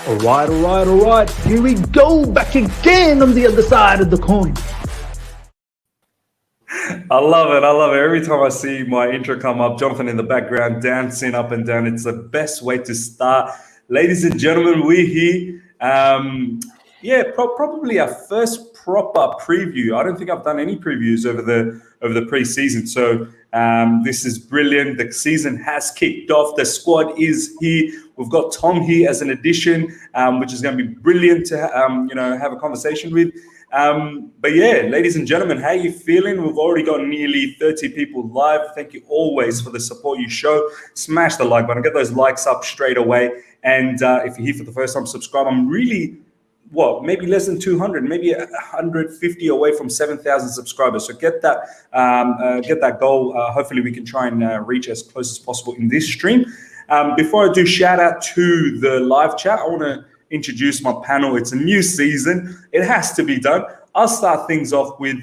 All right. Here we go, back again on the other side of the coin. I love it. Every time I see my intro come up, Jonathan in the background, dancing up and down. It's the best way to start. Ladies and gentlemen, we're here. Probably our first proper preview. I don't think I've done any previews over the pre-season. So this is brilliant. The season has kicked off. The squad is here. We've got Tom here as an addition, which is going to be brilliant to have a conversation with. But yeah, ladies and gentlemen, how are you feeling? We've already got nearly 30 people live. Thank you always for the support you show. Smash the like button, get those likes up straight away. And if you're here for the first time, subscribe. I'm really, maybe less than 200, maybe 150 away from 7,000 subscribers. So get that goal. Hopefully we can try and reach as close as possible in this stream. Before I do shout out to the live chat, I want to introduce my panel. It's a new season. It has to be done. I'll start things off with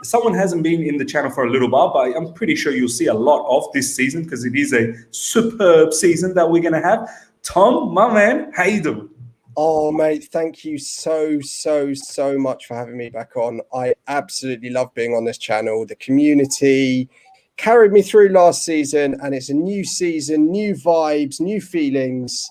someone hasn't been in the channel for a little while, but I'm pretty sure you'll see a lot of this season because it is a superb season that we're going to have. Tom, my man, how you doing? Oh, mate, thank you so much for having me back on. I absolutely love being on this channel. The community carried me through last season, and it's a new season, new vibes, new feelings.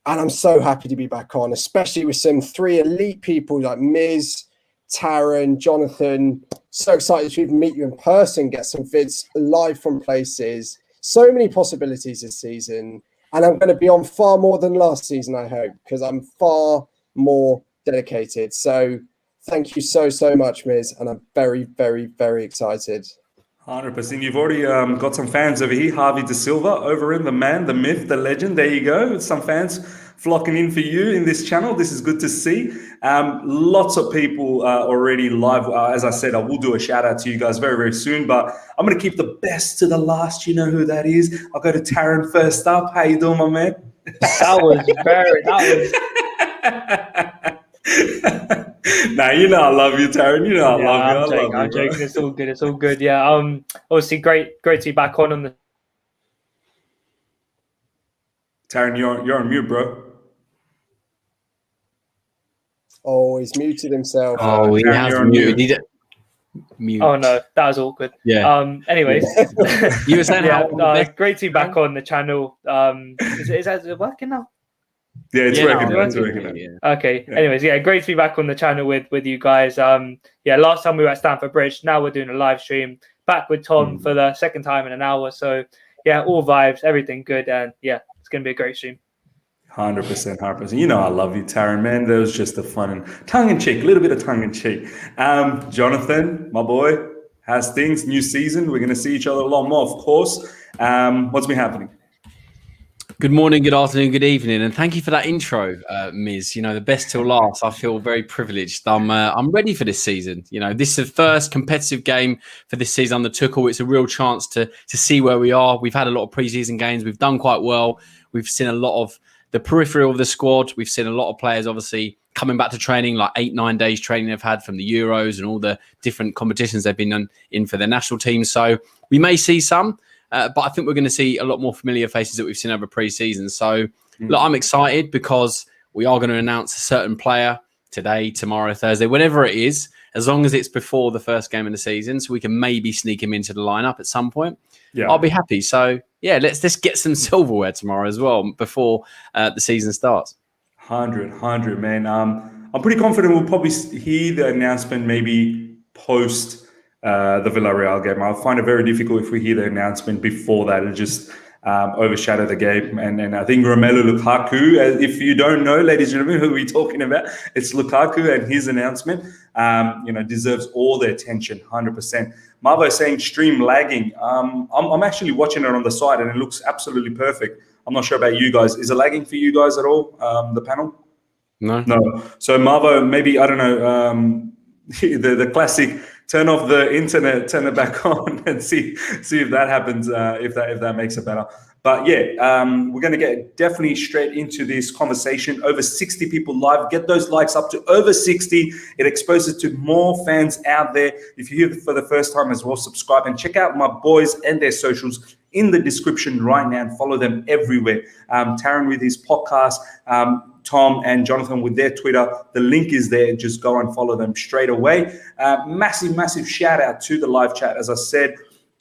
And I'm so happy to be back on, especially with some three elite people like Miz, Taryn, Jonathan. So excited to even meet you in person, get some vids live from places. So many possibilities this season. And I'm going to be on far more than last season, I hope, because I'm far more dedicated. So thank you so much, Miz. And I'm very excited. 100%. You've already got some fans over here. Harvey De Silva over in the man, the myth, the legend. There you go. Some fans flocking in for you in this channel. This is good to see. Lots of people already live. As I said, I will do a shout out to you guys very soon, but I'm going to keep the best to the last. You know who that is. I'll go to Taryn first up. How you doing, my man? That was Nah, you know I love you, Taryn. You know I love you. I'm joking. It's all good. Yeah. Obviously, great to be back on the. Taryn, you're on mute, bro. Oh, he's muted himself. Oh, he has muted. Mute. Oh no, that was awkward. Yeah. Anyways, you were saying great to be back on the channel. Is that working now? Yeah, it's working. Okay. Yeah. Anyways, great to be back on the channel with you guys. Last time we were at Stamford Bridge. Now we're doing a live stream. Back with Tom for the second time in an hour. So yeah, all vibes, everything good, and yeah, it's gonna be a great stream. 100%. You know I love you, Taryn, man. That was just a fun and tongue-in-cheek, a little bit of tongue-in-cheek. Jonathan, my boy, how's things? New season. We're gonna see each other a lot more, of course. What's been happening? Good morning, good afternoon, good evening, and thank you for that intro, Miz. You know, the best till last. I feel very privileged. I'm ready for this season. You know, this is the first competitive game for this season under Tuchel. It's a real chance to see where we are. We've had a lot of preseason games. We've done quite well. We've seen a lot of the peripheral of the squad. We've seen a lot of players, obviously, coming back to training, like 8-9 days training they've had from the Euros and all the different competitions they've been in for their national teams. So we may see some. But I think we're going to see a lot more familiar faces that we've seen over pre-season. So look, I'm excited because we are going to announce a certain player today, tomorrow, Thursday, whenever it is, as long as it's before the first game of the season, so we can maybe sneak him into the lineup at some point. Yeah, I'll be happy. So yeah, let's get some silverware tomorrow as well before the season starts. 100, man. I'm pretty confident we'll probably hear the announcement maybe post the Villarreal game. I'll find it very difficult if we hear the announcement before that. It'll just overshadow the game. And I think Romelu Lukaku, if you don't know, ladies and gentlemen, who we're talking about, it's Lukaku, and his announcement, deserves all the attention, 100%. Marvo saying stream lagging. I'm actually watching it on the side, and it looks absolutely perfect. I'm not sure about you guys. Is it lagging for you guys at all, the panel? No. So Marvo, maybe, I don't know, the classic, turn off the internet, turn it back on, and see if that happens, if that makes it better. But yeah, we're going to get definitely straight into this conversation. Over 60 people live. Get those likes up to over 60. It exposes to more fans out there. If you're here for the first time as well, subscribe and check out my boys and their socials in the description right now and follow them everywhere. Taryn with his podcast, Tom and Jonathan with their Twitter. The link is there. Just go and follow them straight away. Massive shout out to the live chat. As I said,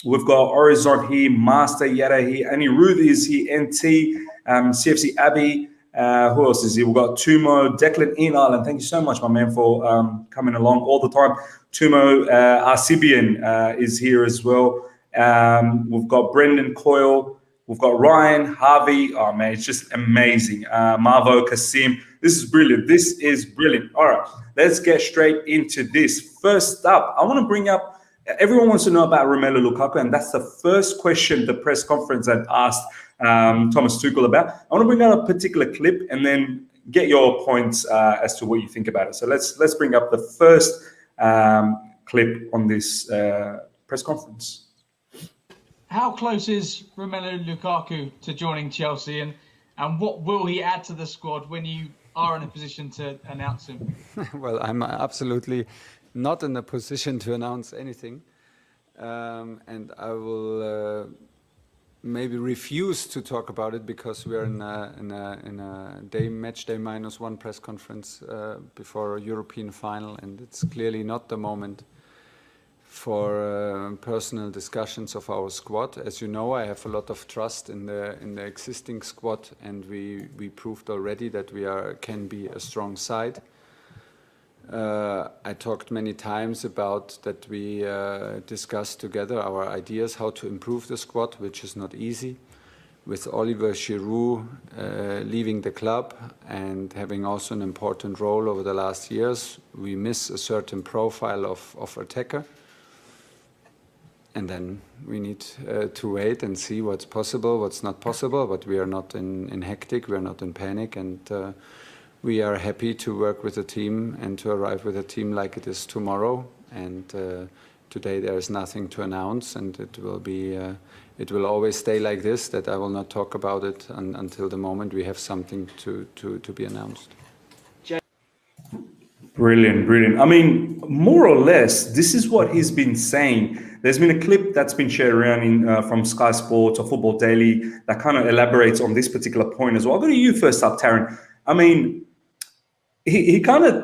we've got Horizon here, Master Yada here, Annie Ruth is here, NT, CFC Abbey. Who else is here? We've got Tumo, Declan in Ireland. Thank you so much, my man, for coming along all the time. Tumo Arcibian is here as well. We've got Brendan Coyle. We've got Ryan, Harvey. Oh, man, it's just amazing. Marvo, Kasim. This is brilliant. All right, let's get straight into this. First up, I want to bring up, everyone wants to know about Romelu Lukaku, and that's the first question the press conference had asked Thomas Tuchel about. I want to bring out a particular clip and then get your points as to what you think about it. So let's bring up the first clip on this press conference. How close is Romelu Lukaku to joining Chelsea, and what will he add to the squad when you are in a position to announce him? Well, I'm absolutely not in a position to announce anything, and I will maybe refuse to talk about it because we are in a match day -1 press conference before a European final, and it's clearly not the moment for personal discussions of our squad. As you know, I have a lot of trust in the existing squad, and we proved already that we can be a strong side. I talked many times about that we discussed together our ideas how to improve the squad, which is not easy. With Oliver Giroud leaving the club and having also an important role over the last years, we miss a certain profile of attacker. And then we need to wait and see what's possible, what's not possible. But we are not in hectic, we are not in panic, and we are happy to work with the team and to arrive with a team like it is tomorrow. And today there is nothing to announce, and it will always stay like this, that I will not talk about it until the moment we have something to be announced. Brilliant. I mean, more or less, this is what he's been saying. There's been a clip that's been shared around from Sky Sports or Football Daily that kind of elaborates on this particular point as well. I'll go to you first up, Taryn. I mean, he kind of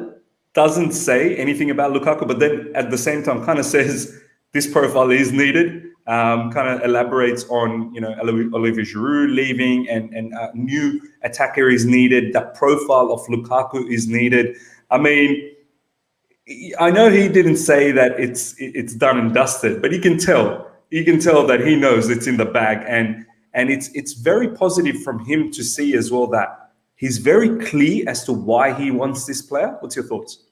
doesn't say anything about Lukaku, but then at the same time kind of says this profile is needed. Kind of elaborates on, Olivier Giroud leaving and a new attacker is needed. That profile of Lukaku is needed. I mean, I know he didn't say that it's done and dusted, but you can tell that he knows it's in the bag, and it's very positive from him to see as well that he's very clear as to why he wants this player. What's your thoughts?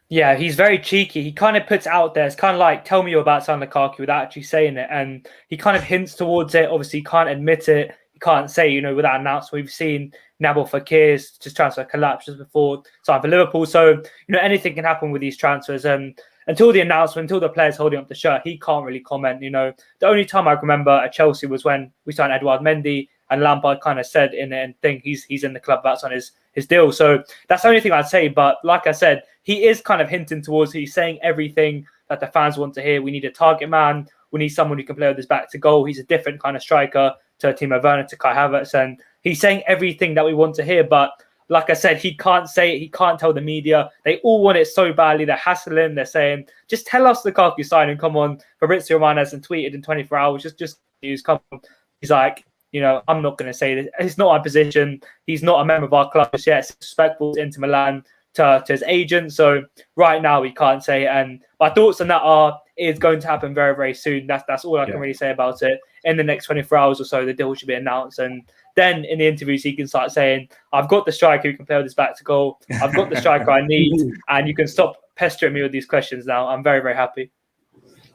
Yeah, he's very cheeky. He kind of puts it out there. It's kind of like, tell me about San Lukaku without actually saying it, and he kind of hints towards it. Obviously, he can't admit it. He can't say, without announcement. We've seen Nabil Fekir's just transfer collapse just before time for Liverpool. So, anything can happen with these transfers. And until the announcement, until the player's holding up the shirt, he can't really comment. The only time I remember at Chelsea was when we signed Edouard Mendy, and Lampard kind of said in it and think he's in the club, that's on his deal. So that's the only thing I'd say. But like I said, he is kind of hinting towards, he's saying everything that the fans want to hear. We need a target man. We need someone who can play with his back to goal. He's a different kind of striker to Timo Werner, to Kai Havertz. And he's saying everything that we want to hear. But like I said, he can't say it. He can't tell the media. They all want it so badly. They're hassling. They're saying, just tell us the Lukaku signing. Come on. Fabrizio Romano hasn't tweeted in 24 hours. Just news. Come on. He's like, I'm not going to say this. It's not our position. He's not a member of our club just yet. It's disrespectful to Inter Milan, to his agent. So right now we can't say it. And my thoughts on that is going to happen very, very soon. That's all I can really say about it. In the next 24 hours or so, the deal should be announced. And then in the interviews, he can start saying, I've got the striker who can play with his back to goal. I've got the striker I need. And you can stop pestering me with these questions now. I'm very, very happy.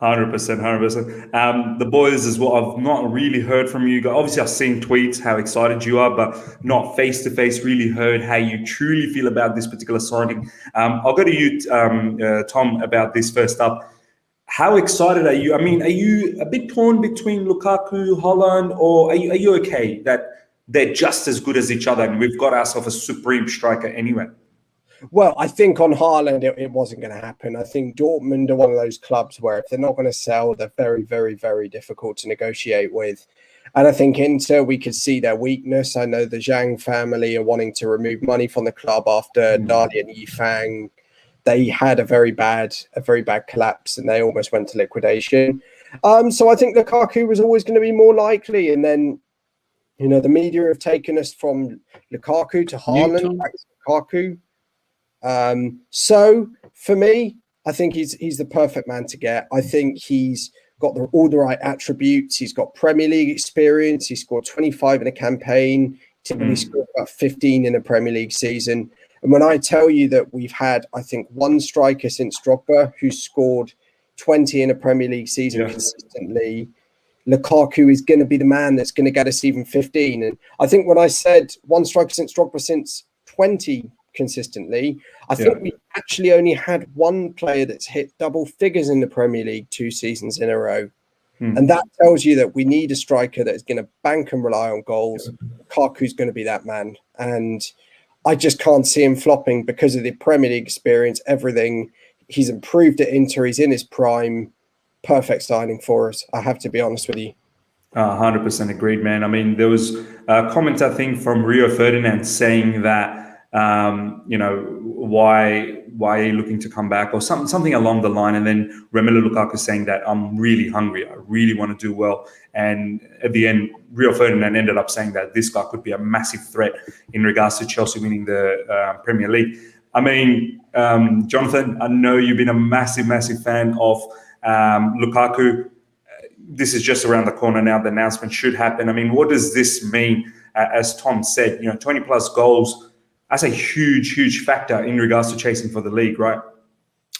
100%. The boys as well, I've not really heard from you guys. Obviously, I've seen tweets, how excited you are, but not face-to-face really heard how you truly feel about this particular signing. I'll go to you, Tom, about this first up. How excited are you? I mean, are you a bit torn between Lukaku, Holland, or are you okay that they're just as good as each other and we've got ourselves a supreme striker anyway? Well, I think on Haaland, it wasn't going to happen. I think Dortmund are one of those clubs where if they're not going to sell, they're very, very, very difficult to negotiate with. And I think Inter, we could see their weakness. I know the Zhang family are wanting to remove money from the club after Dali and Yifang. They had a very bad collapse and they almost went to liquidation. So I think Lukaku was always going to be more likely. And then, the media have taken us from Lukaku to Haaland, back to Lukaku. So for me, I think he's the perfect man to get. I think he's got all the right attributes. He's got Premier League experience. He scored 25 in a campaign. Typically scored about 15 in a Premier League season. And when I tell you that we've had, I think, one striker since Drogba who's scored 20 in a Premier League season consistently, Lukaku is going to be the man that's going to get us even 15. And I think when I said one striker since Drogba since 20 consistently, I think we actually only had one player that's hit double figures in the Premier League 2 seasons in a row. And that tells you that we need a striker that is going to bank and rely on goals. Lukaku's going to be that man. And I just can't see him flopping because of the Premier League experience, everything. He's improved at Inter. He's in his prime. Perfect signing for us. I have to be honest with you. 100% agreed, man. I mean, there was a comment, I think, from Rio Ferdinand saying that, why are you looking to come back or something along the line. And then Romelu Lukaku saying that I'm really hungry. I really want to do well. And at the end, Rio Ferdinand ended up saying that this guy could be a massive threat in regards to Chelsea winning the Premier League. I mean, Jonathan, I know you've been a massive, massive fan of Lukaku. This is just around the corner now. The announcement should happen. I mean, what does this mean? As Tom said, 20 plus goals. That's a huge, huge factor in regards to chasing for the league, right?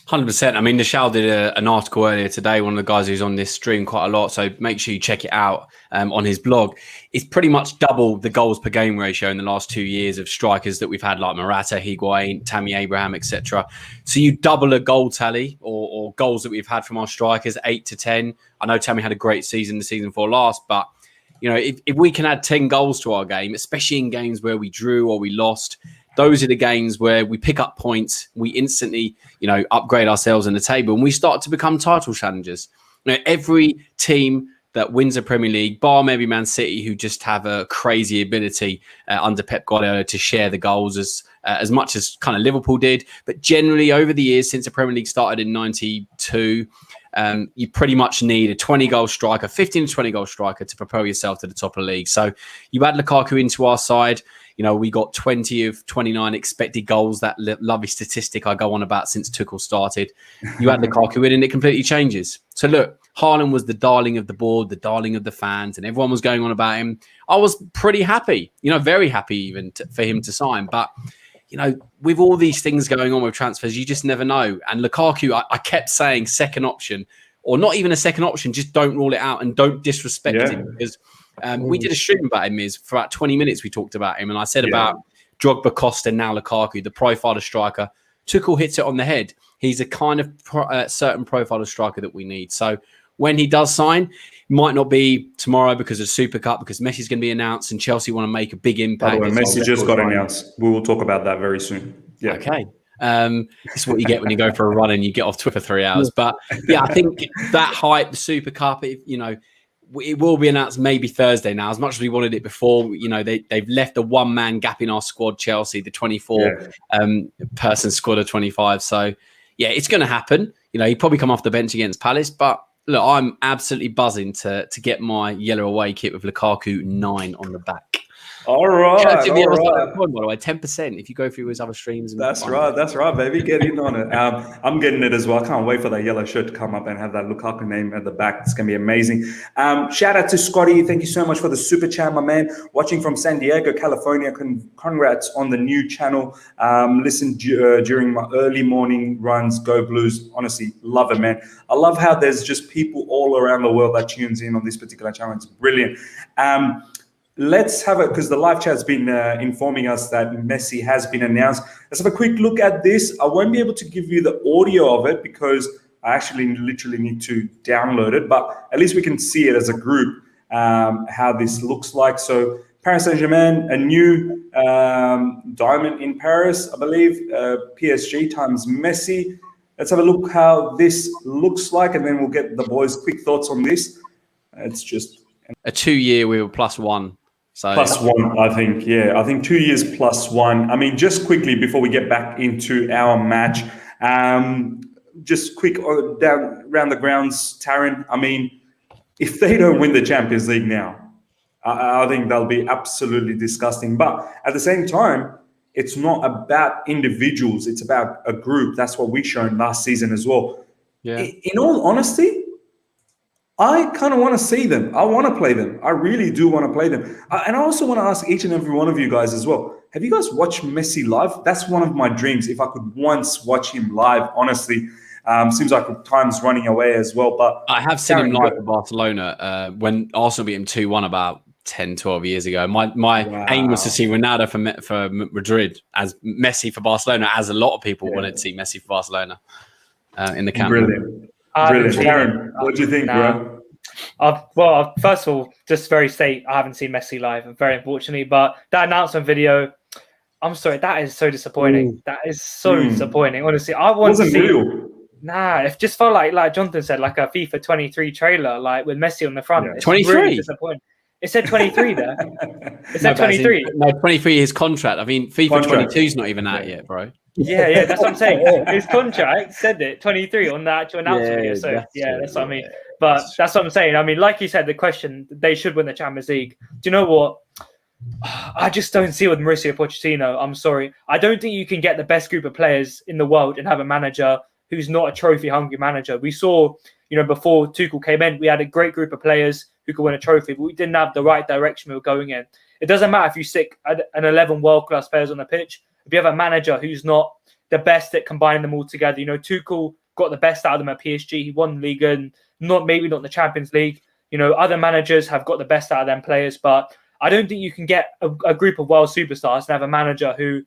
100%. I mean, Nishal did an article earlier today, one of the guys who's on this stream quite a lot, so make sure you check it out on his blog. It's pretty much double the goals per game ratio in the last 2 years of strikers that we've had, like Morata, Higuain, Tammy Abraham, etc. So you double a goal tally or goals that we've had from our strikers, 8 to 10. I know Tammy had a great season the season before last, but if we can add 10 goals to our game, especially in games where we drew or we lost, those are the games where we pick up points. We instantly, upgrade ourselves in the table and we start to become title challengers. Every team that wins a Premier League, bar maybe Man City, who just have a crazy ability under Pep Guardiola to share the goals as much as kind of Liverpool did. But generally over the years, since the Premier League started in 92, you pretty much need a 20-goal striker, 15 to 20-goal striker to propel yourself to the top of the league. So you add Lukaku into our side. We got 20 of 29 expected goals, that lovely statistic I go on about since Tuchel started. You add Lukaku in and it completely changes. So look, Haaland was the darling of the board, the darling of the fans, and everyone was going on about him. I was pretty happy, very happy even for him to sign. But, with all these things going on with transfers, you just never know. And Lukaku, I kept saying second option, or not even a second option, just don't rule it out and don't disrespect him because... we did a stream about him, for about 20 minutes we talked about him, and I said about Drogba, Costa, now Lukaku, the profile of striker. Tuchel hits it on the head. He's a kind of certain profile of striker that we need. So when he does sign, it might not be tomorrow because of Super Cup, because Messi's going to be announced and Chelsea want to make a big impact. By the way, Messi just got announced. We will talk about that very soon. Yeah. Okay. This is what you get when you go for a run and you get off Twitter for 3 hours. But yeah, I think that hype, the Super Cup, it will be announced maybe Thursday now. As much as we wanted it before, they've left a one-man gap in our squad, Chelsea, the 24 person squad of 25. So, yeah, it's going to happen. He'd probably come off the bench against Palace. But, look, I'm absolutely buzzing to get my yellow away kit with Lukaku 9 on the back. All right. By the way, 10% if you go through his other streams. That's right, baby. Get in on it. I'm getting it as well. I can't wait for that yellow shirt to come up and have that Lukaku name at the back. It's going to be amazing. Shout out to Scotty. Thank you so much for the super chat, my man. Watching from San Diego, California. Congrats on the new channel. Listen during my early morning runs. Go Blues. Honestly, love it, man. I love how there's just people all around the world that tunes in on this particular channel. It's brilliant. Let's have it, because the live chat's been informing us that Messi has been announced. Let's have a quick look at this. I won't be able to give you the audio of it because I actually literally need to download it, but at least we can see it as a group, how this looks like. So Paris Saint-Germain, a new diamond in Paris, I believe, PSG times Messi. Let's have a look how this looks like, and then we'll get the boys' quick thoughts on this. It's just a 2 year, we were +1. So +1, I think. Yeah, I think 2 years +1. I mean, just quickly before we get back into our match, just quick down around the grounds, Taryn. I mean, if they don't win the Champions League now, I think they'll be absolutely disgusting. But at the same time, it's not about individuals. It's about a group. That's what we shown last season as well. Yeah. In all honesty, I kind of want to see them. I want to play them. I really do want to play them. And I also want to ask each and every one of you guys as well. Have you guys watched Messi live? That's one of my dreams. If I could once watch him live, honestly. Seems like time's running away as well. But I have seen him live for Barcelona when Arsenal beat him 2-1 about 10, 12 years ago. My aim was to see Ronaldo for Madrid, as Messi for Barcelona, as a lot of people wanted to see Messi for Barcelona in the camp. Brilliant. Karen, what do you think, bro? Well, first of all, just very state, I haven't seen Messi live, very unfortunately. But that announcement video, I'm sorry, that is so disappointing. That is so disappointing. Honestly, I want to see. Real. Nah, it just felt like Jonathan said, like a FIFA 23 trailer, like with Messi on the front. Yeah. It's 23? really disappointing. It said 23 there. It said 23. No, 23 his contract. I mean, FIFA 22 is not even out yet, bro. Yeah, that's what I'm saying. His contract said it 23 on the actual announcement video. So that's what I mean. But that's what I'm saying. I mean, like you said, the question, they should win the Champions League. Do you know what? I just don't see it with Mauricio Pochettino. I'm sorry. I don't think you can get the best group of players in the world and have a manager who's not a trophy-hungry manager. We saw, before Tuchel came in, we had a great group of players who could win a trophy, but we didn't have the right direction we were going in. It doesn't matter if you stick an 11 world-class players on the pitch. If you have a manager who's not the best at combining them all together, Tuchel got the best out of them at PSG. He won the league and maybe not the Champions League. Other managers have got the best out of them players, but I don't think you can get a group of world superstars and have a manager who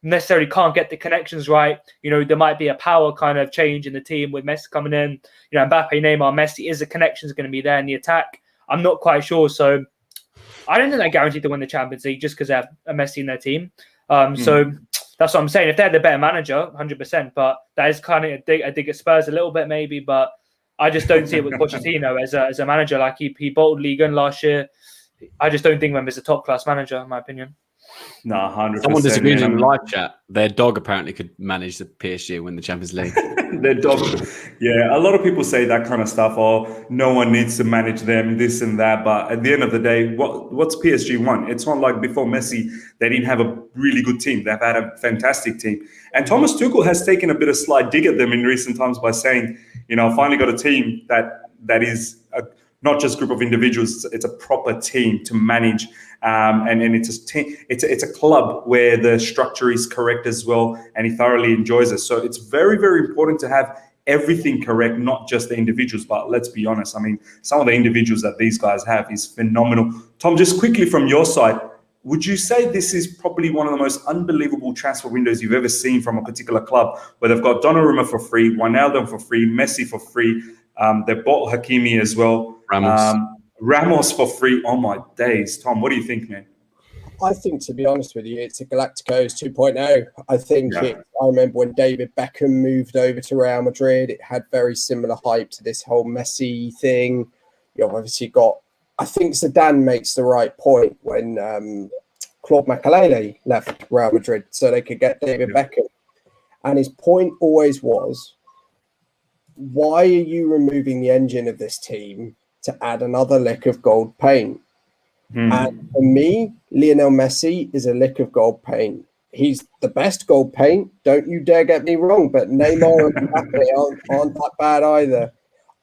necessarily can't get the connections right. There might be a power kind of change in the team with Messi coming in. Mbappe, Neymar, Messi, is the connections going to be there in the attack? I'm not quite sure. So I don't think they're guaranteed to win the Champions League just because they have a Messi in their team. So that's what I'm saying. If they're the better manager, 100%. But that is kind of a dig at Spurs a little bit maybe. But I just don't see it with Pochettino as a manager. Like he bottled Ligue 1 last year. I just don't think he's a top-class manager, in my opinion. No, 100%. Someone disagreed in the live chat. Their dog apparently could manage the PSG and win the Champions League. Their dog. Yeah, a lot of people say that kind of stuff. Oh, no one needs to manage them, this and that. But at the end of the day, what's PSG won? It's not like before Messi, they didn't have a really good team. They've had a fantastic team. And Thomas Tuchel has taken a bit of slight dig at them in recent times by saying, I finally got a team that is not just a group of individuals, it's a proper team to manage. And it's a club where the structure is correct as well, and he thoroughly enjoys it. So it's very, very important to have everything correct, not just the individuals. But let's be honest, I mean, some of the individuals that these guys have is phenomenal. Tom, just quickly from your side, would you say this is probably one of the most unbelievable transfer windows you've ever seen from a particular club, where they've got Donnarumma for free, Wijnaldum for free, Messi for free, they bought Hakimi as well, Ramos for free? Oh my days. Tom, what do you think, man? I think, to be honest with you, it's a Galacticos 2.0. I think I remember when David Beckham moved over to Real Madrid, it had very similar hype to this whole Messi thing. You've obviously got, I think Zidane makes the right point when Claude Makelele left Real Madrid so they could get David Beckham. And his point always was, why are you removing the engine of this team to add another lick of gold paint? And for me, Lionel Messi is a lick of gold paint. He's the best gold paint. Don't you dare get me wrong, but Neymar and Mbappe aren't that bad either.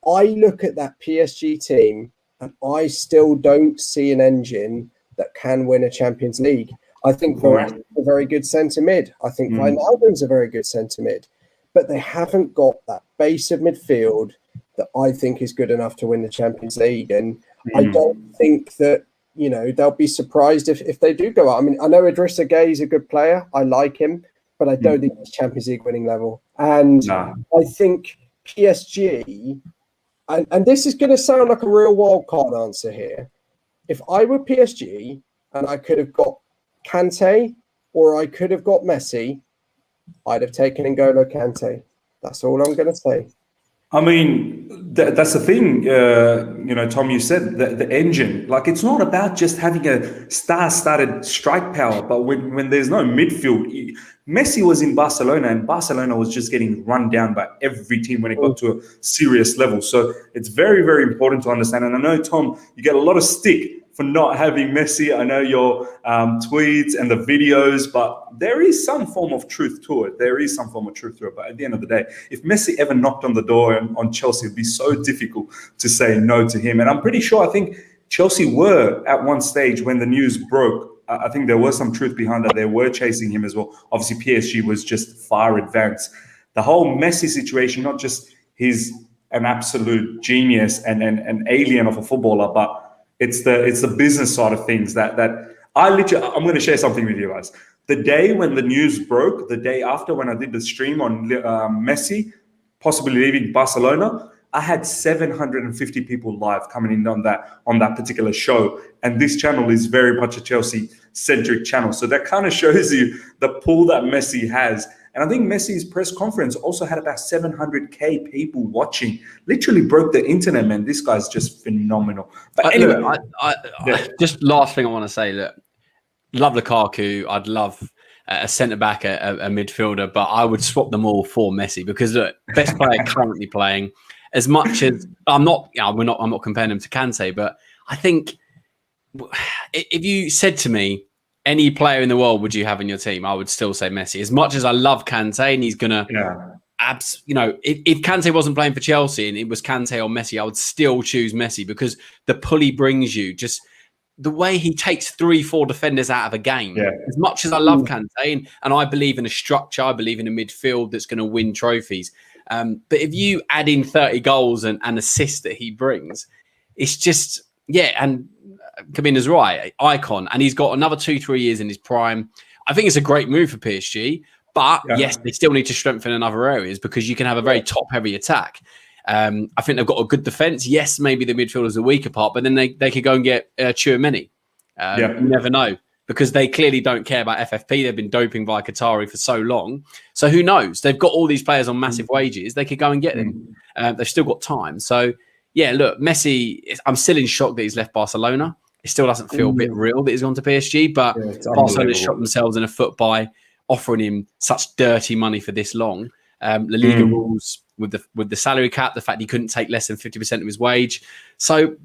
I look at that PSG team and I still don't see an engine that can win a Champions League. I think Verratti is a very good centre mid. I think Wijnaldum's a very good centre mid. But they haven't got that base of midfield that I think is good enough to win the Champions League. And I don't think that, they'll be surprised if they do go out. I mean, I know Idrissa Gueye is a good player. I like him, but I don't think he's Champions League winning level. And I think PSG, and this is going to sound like a real wild card answer here. If I were PSG and I could have got Kante or I could have got Messi, I'd have taken N'Golo Kante. That's all I'm going to say. I mean, that's the thing, Tom, you said the engine, like it's not about just having a star-studded strike power, but when there's no midfield, Messi was in Barcelona and Barcelona was just getting run down by every team when it got to a serious level. So it's very, very important to understand. And I know, Tom, you get a lot of stick for not having Messi. I know your tweets and the videos, but there is some form of truth to it. But at the end of the day, if Messi ever knocked on the door on Chelsea, it'd be so difficult to say no to him. And I'm pretty sure, I think Chelsea were at one stage when the news broke, I think there was some truth behind that. They were chasing him as well. Obviously, PSG was just far advanced. The whole Messi situation, not just he's an absolute genius and an alien of a footballer, but it's the business side of things that I'm going to share something with you guys. The day when the news broke, the day after when I did the stream on Messi possibly leaving Barcelona, I had 750 people live coming in on that particular show. And this channel is very much a Chelsea-centric channel. So that kind of shows you the pull that Messi has. And I think Messi's press conference also had about 700K people watching. Literally broke the internet, man. This guy's just phenomenal. But anyway, just last thing I want to say, look, love Lukaku. I'd love a centre-back, a midfielder, but I would swap them all for Messi because, look, best player currently playing. As much as I'm not comparing him to Kante, but I think if you said to me, any player in the world would you have in your team, I would still say Messi. As much as I love Kante and he's gonna, if Kante wasn't playing for Chelsea and it was Kante or Messi, I would still choose Messi because the pull he brings you, just the way he takes 3-4 defenders out of a game. Yeah. As much as I love Kante and I believe in a structure, I believe in a midfield that's going to win trophies. But if you add in 30 goals and assists that he brings, it's just, and Kamina's right, icon. And he's got another 2-3 years in his prime. I think it's a great move for PSG. But yes, they still need to strengthen in other areas because you can have a very top-heavy attack. I think they've got a good defence. Yes, maybe the midfielders are weaker part, but then they could go and get Tchouaméni. You never know. Because they clearly don't care about FFP. They've been doping via Qatari for so long. So who knows? They've got all these players on massive wages. They could go and get them. They've still got time. So, look, Messi, I'm still in shock that he's left Barcelona. It still doesn't feel a bit real that he's gone to PSG. But Barcelona shot themselves in the foot by offering him such dirty money for this long. La Liga rules with the salary cap, the fact he couldn't take less than 50% of his wage. So,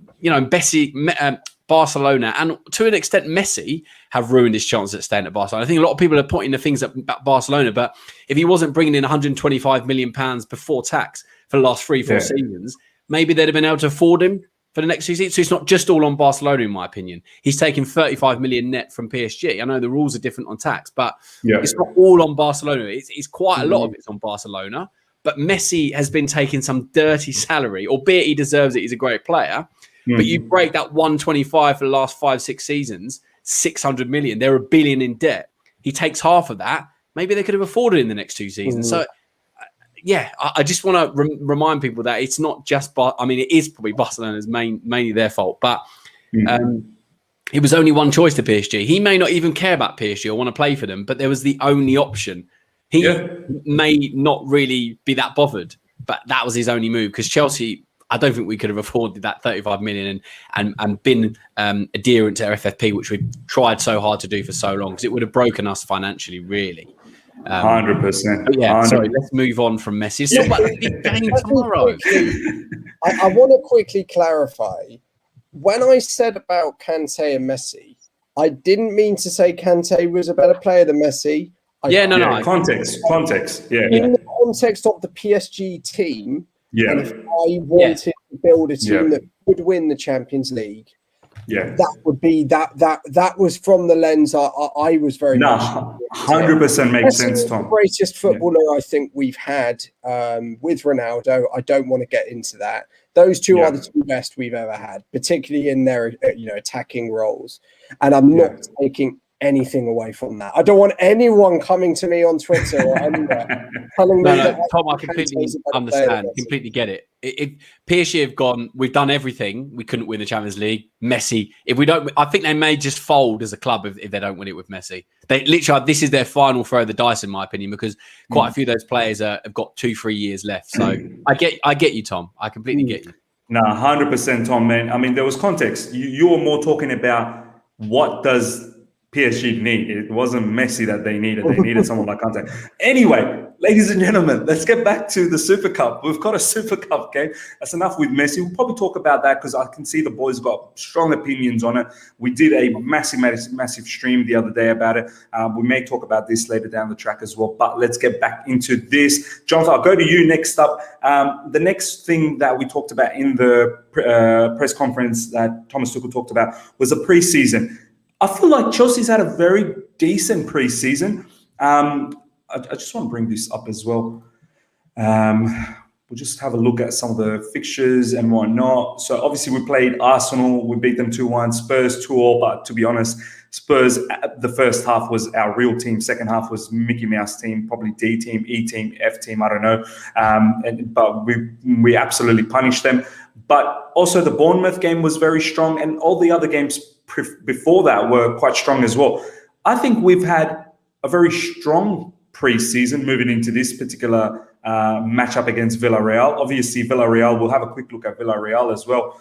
Barcelona and to an extent Messi have ruined his chances at staying at Barcelona. I think a lot of people are pointing the things at Barcelona, but if he wasn't bringing in £125 million before tax for the last 3-4 seasons, maybe they'd have been able to afford him for the next 2 seasons. So it's not just all on Barcelona, in my opinion. He's taking 35 million net from PSG. I know the rules are different on tax, but it's not all on Barcelona. It's quite a lot of it's on Barcelona. But Messi has been taking some dirty salary, albeit he deserves it. He's a great player. But you break that 125 for the last 5-6 seasons, 600 million. They're $1 billion in debt. He takes half of that. Maybe they could have afforded it in the next 2 seasons. So, I just want to remind people that it's not just. It is probably Barcelona's mainly their fault. But it was only one choice to PSG. He may not even care about PSG or want to play for them, but there was the only option. He may not really be that bothered, but that was his only move because Chelsea. I don't think we could have afforded that 35 million and been adherent to our FFP, which we've tried so hard to do for so long, because it would have broken us financially, really. 100%. Sorry, let's move on from Messi. Let's talk about the big game tomorrow. I want to quickly clarify. When I said about Kante and Messi, I didn't mean to say Kante was a better player than Messi. Context. In the context of the PSG team, and if I wanted to build a team that would win the Champions League, that would be that was from the lens I was very much 100% makes sense, Tom. The greatest footballer I think we've had with Ronaldo. I don't want to get into that. Those two are the two best we've ever had, particularly in their attacking roles. And I'm not taking anything away from that. I don't want anyone coming to me on Twitter or anywhere telling me that Tom, I completely understand, completely get it. If PSG have gone, we've done everything. We couldn't win the Champions League. Messi, if we don't, I think they may just fold as a club if they don't win it with Messi. They literally, this is their final throw of the dice, in my opinion, because quite a few of those players have got 2-3 years left. So I get you, Tom. I completely get you. No, 100%, Tom, man. I mean, there was context. You were more talking about what does PSG need. It wasn't Messi that they needed. They needed someone like Conte. Anyway, ladies and gentlemen, let's get back to the Super Cup. We've got a Super Cup game. That's enough with Messi. We'll probably talk about that because I can see the boys got strong opinions on it. We did a massive stream the other day about it. We may talk about this later down the track as well, but let's get back into this. Jonathan, I'll go to you next up. The next thing that we talked about in the press conference that Thomas Tuchel talked about was a preseason. I feel like Chelsea's had a very decent preseason. I just want to bring this up as well. We'll just have a look at some of the fixtures and whatnot. So obviously we played Arsenal. We beat them 2-1. Spurs 2-2. But to be honest, Spurs, the first half was our real team. Second half was Mickey Mouse team, probably D team, E team, F team. I don't know. But we absolutely punished them. But also the Bournemouth game was very strong, and all the other games before that were quite strong as well. I think we've had a very strong pre-season moving into this particular matchup against Villarreal. Obviously, Villarreal, we'll have a quick look at Villarreal as well.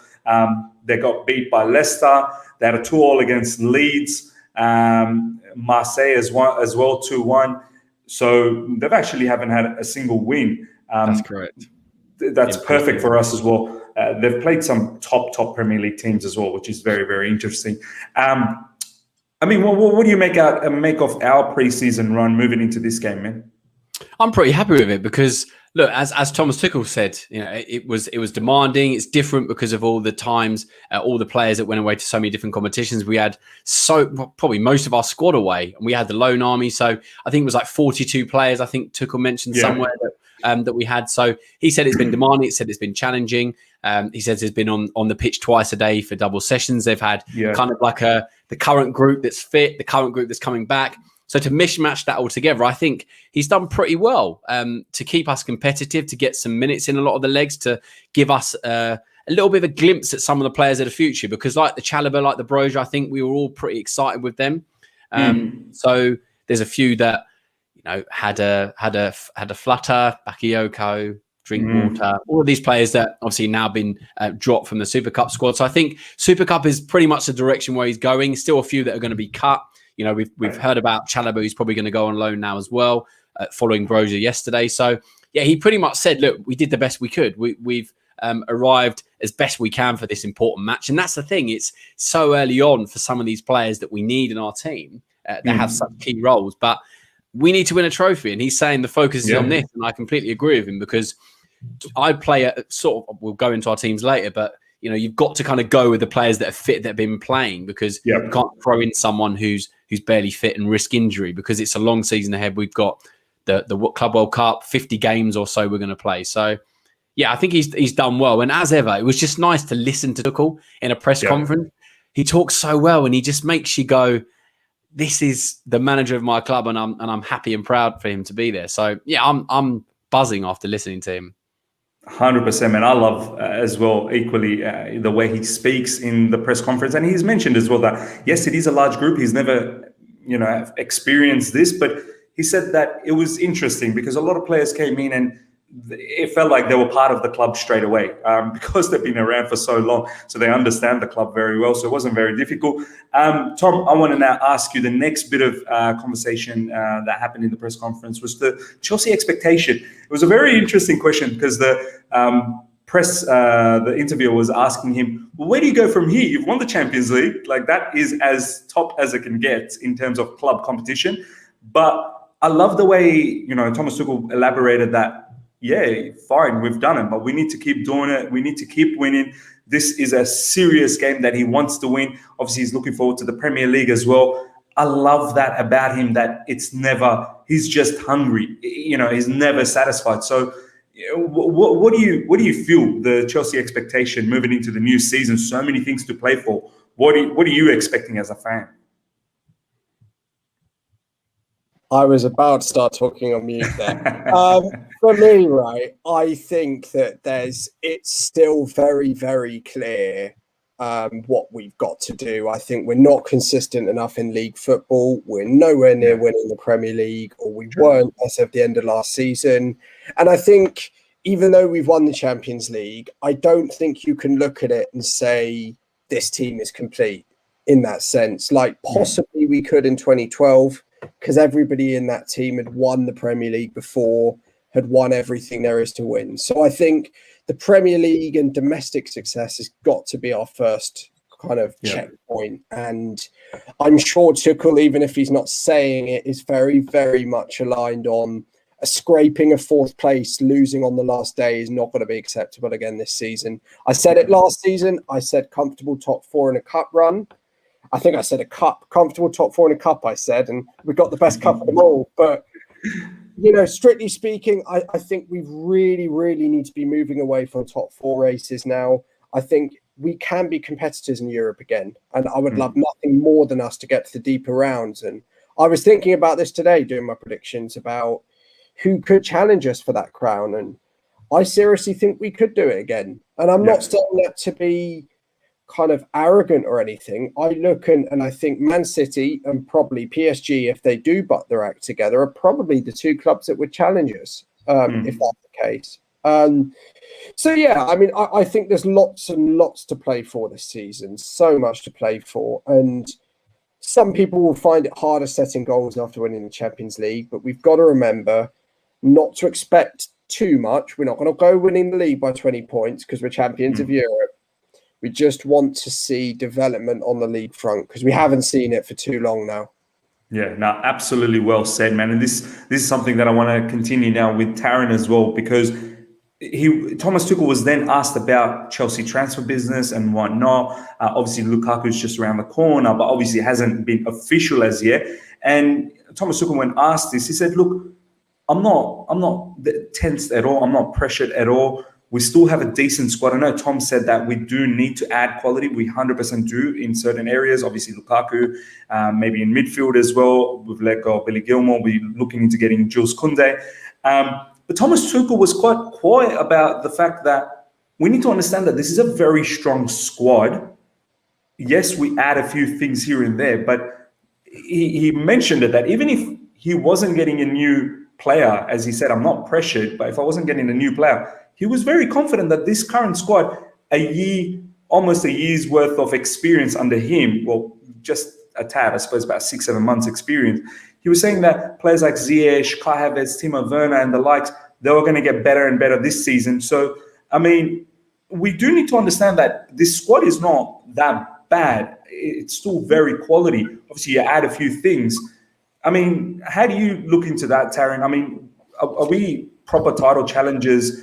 They got beat by Leicester. They had a 2-2 against Leeds. Marseille as well, 2-1. So they've actually haven't had a single win. That's correct. That's perfect for us as well. They've played some top Premier League teams as well, which is very, very interesting. I mean, what do you make of our preseason run moving into this game, man? I'm pretty happy with it because, look, as Thomas Tuchel said, it was demanding. It's different because of all the times, all the players that went away to so many different competitions. We had probably most of our squad away, and we had the loan army. So I think it was like 42 players. I think Tuchel mentioned somewhere that we had. So he said it's been demanding. He said it's been challenging. He says he's been on the pitch twice a day for double sessions. They've had kind of like the current group that's fit, the current group that's coming back. So to mishmash that all together, I think he's done pretty well to keep us competitive, to get some minutes in a lot of the legs, to give us a little bit of a glimpse at some of the players of the future. Because like the Chalobah, like the Broja, I think we were all pretty excited with them. So there's a few that had a flutter, Bakayoko, Drinkwater, all of these players that obviously now been dropped from the Super Cup squad. So I think Super Cup is pretty much the direction where he's going. Still a few that are going to be cut. We've heard about Chalobah, who's probably going to go on loan now as well, following Broja yesterday. So yeah, he pretty much said, look, we did the best we could. We've arrived as best we can for this important match. And that's the thing. It's so early on for some of these players that we need in our team that have such key roles. But we need to win a trophy. And he's saying the focus is on this. And I completely agree with him because I play we'll go into our teams later, but you've got to kind of go with the players that are fit, that have been playing, because you can't throw in someone who's barely fit and risk injury, because it's a long season ahead. We've got the Club World Cup, 50 games or so we're going to play. So yeah, I think he's done well. And as ever, it was just nice to listen to Tuchel in a press conference. He talks so well and he just makes you go, this is the manager of my club, and I'm happy and proud for him to be there. So yeah, I'm buzzing after listening to him. 100%, man. I love as well equally the way he speaks in the press conference, and he's mentioned as well that yes, it is a large group. He's never experienced this, but he said that it was interesting because a lot of players came in and it felt like they were part of the club straight away because they've been around for so long, so they understand the club very well. So it wasn't very difficult. Tom, I want to now ask you the next bit of conversation that happened in the press conference was the Chelsea expectation. It was a very interesting question because the interviewer was asking him, well, where do you go from here? You've won the Champions League. Like, that is as top as it can get in terms of club competition. But I love the way, Thomas Tuchel elaborated that, yeah, fine, we've done it, but we need to keep doing it. We need to keep winning. This is a serious game that he wants to win. Obviously, he's looking forward to the Premier League as well. I love that about him, that he's just hungry. He's never satisfied. So what do you feel the Chelsea expectation moving into the new season? So many things to play for. What are you expecting as a fan? I was about to start talking on mute there. For me, right, I think that it's still very, very clear what we've got to do. I think we're not consistent enough in league football. We're nowhere near winning the Premier League, or we weren't as of the end of last season. And I think even though we've won the Champions League, I don't think you can look at it and say this team is complete in that sense. Like possibly we could in 2012, because everybody in that team had won the Premier League before, had won everything there is to win. So I think the Premier League and domestic success has got to be our first kind of checkpoint. And I'm sure Tuchel, even if he's not saying it, is very, very much aligned on a scraping of fourth place, losing on the last day is not going to be acceptable again this season. I said it last season. I said comfortable top four in a cup run. I think I said a cup, comfortable top four in a cup, I said, and we got the best cup of them all. But, you know, strictly speaking, I think we really, really need to be moving away from top four races now. I think we can be competitors in Europe again. And I would love nothing more than us to get to the deeper rounds. And I was thinking about this today, doing my predictions about who could challenge us for that crown. And I seriously think we could do it again. And I'm not saying that to be kind of arrogant or anything. I look and I think Man City and probably PSG, if they do butt their act together, are probably the two clubs that would challenge us, if that's the case. So yeah, I mean, I think there's lots and lots to play for this season, so much to play for. And some people will find it harder setting goals after winning the Champions League, but we've got to remember not to expect too much. We're not going to go winning the league by 20 points because we're champions of Europe. We just want to see development on the league front because we haven't seen it for too long now. Yeah, no, absolutely well said, man. And this is something that I want to continue now with Taron as well, because Thomas Tuchel was then asked about Chelsea transfer business and whatnot. Obviously, Lukaku is just around the corner, but obviously it hasn't been official as yet. And Thomas Tuchel, when asked this, he said, "Look, I'm not tensed at all. I'm not pressured at all. We still have a decent squad." I know Tom said that we do need to add quality. We 100% do in certain areas. Obviously, Lukaku, maybe in midfield as well. We've let go of Billy Gilmore. We're looking into getting Jules Koundé. But Thomas Tuchel was quite quiet about the fact that we need to understand that this is a very strong squad. Yes, we add a few things here and there, but he mentioned it that even if he wasn't getting a new player, as he said, I'm not pressured, but if I wasn't getting a new player, he was very confident that this current squad, almost a year's worth of experience under him, well, just a tad, I suppose, about 6-7 months experience. He was saying that players like Ziyech, Kai Havertz, Timo Werner, and the likes, they were going to get better and better this season. So, I mean, we do need to understand that this squad is not that bad. It's still very quality. Obviously, you add a few things. I mean, how do you look into that, Taron? I mean, are we proper title challengers?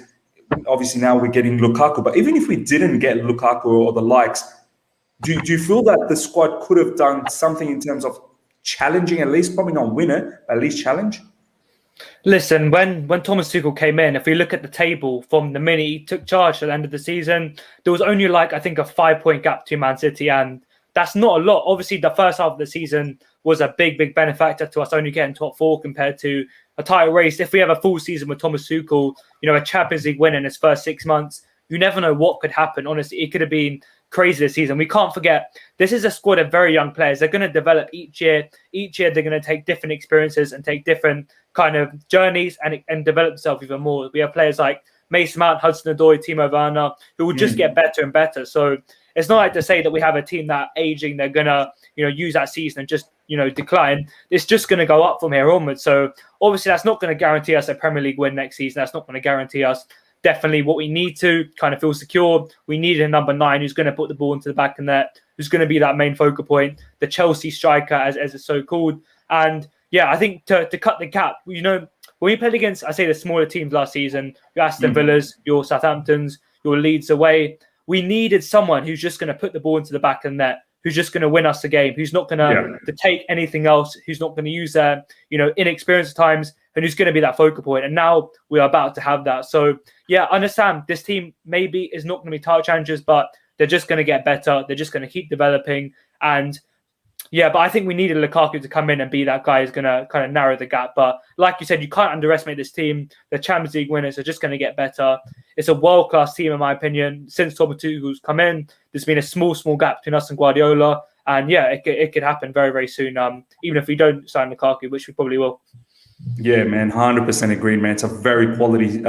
Obviously, now we're getting Lukaku. But even if we didn't get Lukaku or the likes, do you feel that the squad could have done something in terms of challenging, at least, probably not win it, but at least challenge? Listen, when Thomas Tuchel came in, if we look at the table from the minute he took charge at the end of the season, there was only I think a 5-point gap to Man City, and that's not a lot. Obviously, the first half of the season was a big benefactor to us only getting top four compared to a title race. If we have a full season with Thomas Tuchel, a Champions League win in his first 6 months, you never know what could happen. Honestly, it could have been crazy this season. We can't forget, this is a squad of very young players. They're going to develop each year. Each year, they're going to take different experiences and take different kind of journeys and develop themselves even more. We have players like Mason Mount, Hudson-Odoi, Timo Werner, who will just get better and better. So it's not like to say that we have a team that aging, they're going to, use that season and just, decline. It's just going to go up from here onwards. So obviously that's not going to guarantee us a Premier League win next season. That's not going to guarantee us definitely what we need to kind of feel secure. We need a number 9 who's going to put the ball into the back of the net, who's going to be that main focal point, the Chelsea striker, as it's so called. And yeah, I think to cut the gap, when we played against, I say, the smaller teams last season, your Aston Villas, your Southamptons, your Leeds away, we needed someone who's just going to put the ball into the back of the net, who's just going to win us the game, who's not going to take anything else, who's not going to use their, inexperience at times, and who's going to be that focal point. And now we are about to have that. So, yeah, I understand this team maybe is not going to be title challengers, but they're just going to get better. They're just going to keep developing. And Yeah, but I think we needed Lukaku to come in and be that guy who's going to kind of narrow the gap. But like you said, you can't underestimate this team. The Champions League winners are just going to get better. It's a world-class team, in my opinion. Since Thomas Tuchel's come in, there's been a small gap between us and Guardiola. And yeah, it could happen very, very soon, even if we don't sign Lukaku, which we probably will. Yeah, man, 100% agreed, man. It's a very quality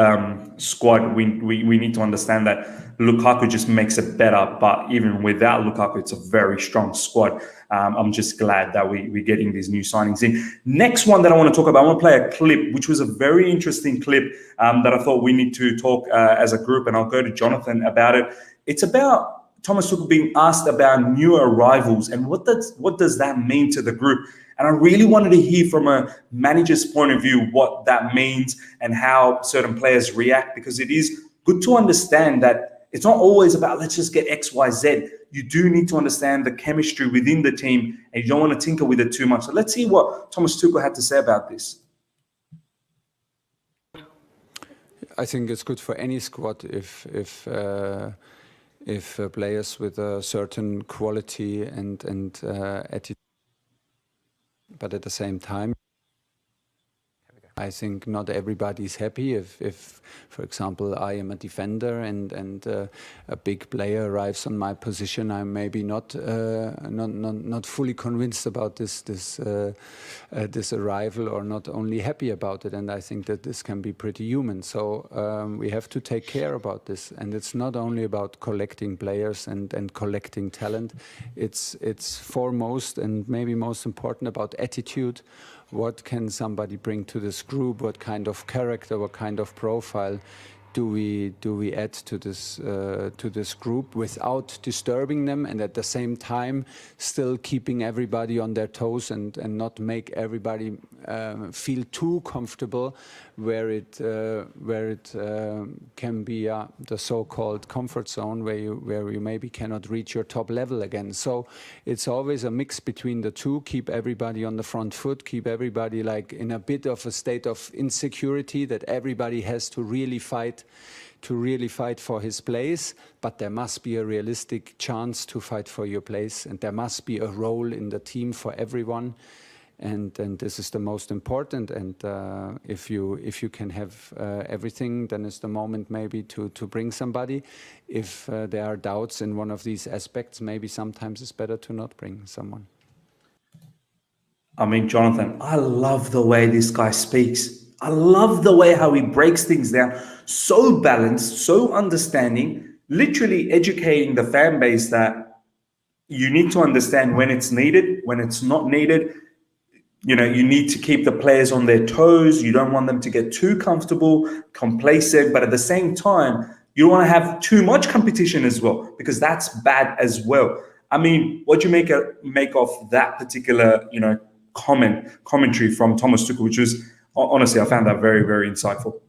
squad. We need to understand that Lukaku just makes it better. But even without Lukaku, it's a very strong squad. I'm just glad that we're getting these new signings in. Next one that I want to talk about, I want to play a clip, which was a very interesting clip that I thought we need to talk as a group. And I'll go to Jonathan about it. It's about Thomas Tuchel being asked about new arrivals and what does that mean to the group. And I really wanted to hear from a manager's point of view what that means and how certain players react, because it is good to understand that it's not always about let's just get X, Y, Z. You do need to understand the chemistry within the team, and you don't want to tinker with it too much. So let's see what Thomas Tuchel had to say about this. I think it's good for any squad if players with a certain quality and attitude. But at the same time, I think not everybody's happy if, for example, I am a defender and a big player arrives on my position. I'm maybe not fully convinced about this arrival, or not only happy about it. And I think that this can be pretty human. So we have to take care about this. And it's not only about collecting players and collecting talent. It's foremost and maybe most important about attitude. What can somebody bring to this group? What kind of character, what kind of profile do we add to this group without disturbing them, and at the same time still keeping everybody on their toes and not make everybody feel too comfortable, where it can be the so-called comfort zone where you maybe cannot reach your top level again. So it's always a mix between the two. Keep everybody on the front foot. Keep everybody like in a bit of a state of insecurity that everybody has to really fight for his place, but there must be a realistic chance to fight for your place, and there must be a role in the team for everyone, and this is the most important. And if you can have everything, then it's the moment maybe to bring somebody. If there are doubts in one of these aspects, maybe sometimes it's better to not bring someone. I mean, Jonathan, I love the way this guy speaks. I love the way how he breaks things down. So balanced, so understanding, literally educating the fan base that you need to understand when it's needed, when it's not needed. You know, you need to keep the players on their toes. You don't want them to get too comfortable, complacent, but at the same time, you don't want to have too much competition as well, because that's bad as well. I mean, what do you make of that particular, commentary from Thomas Tuchel, which was, honestly, I found that very, very insightful.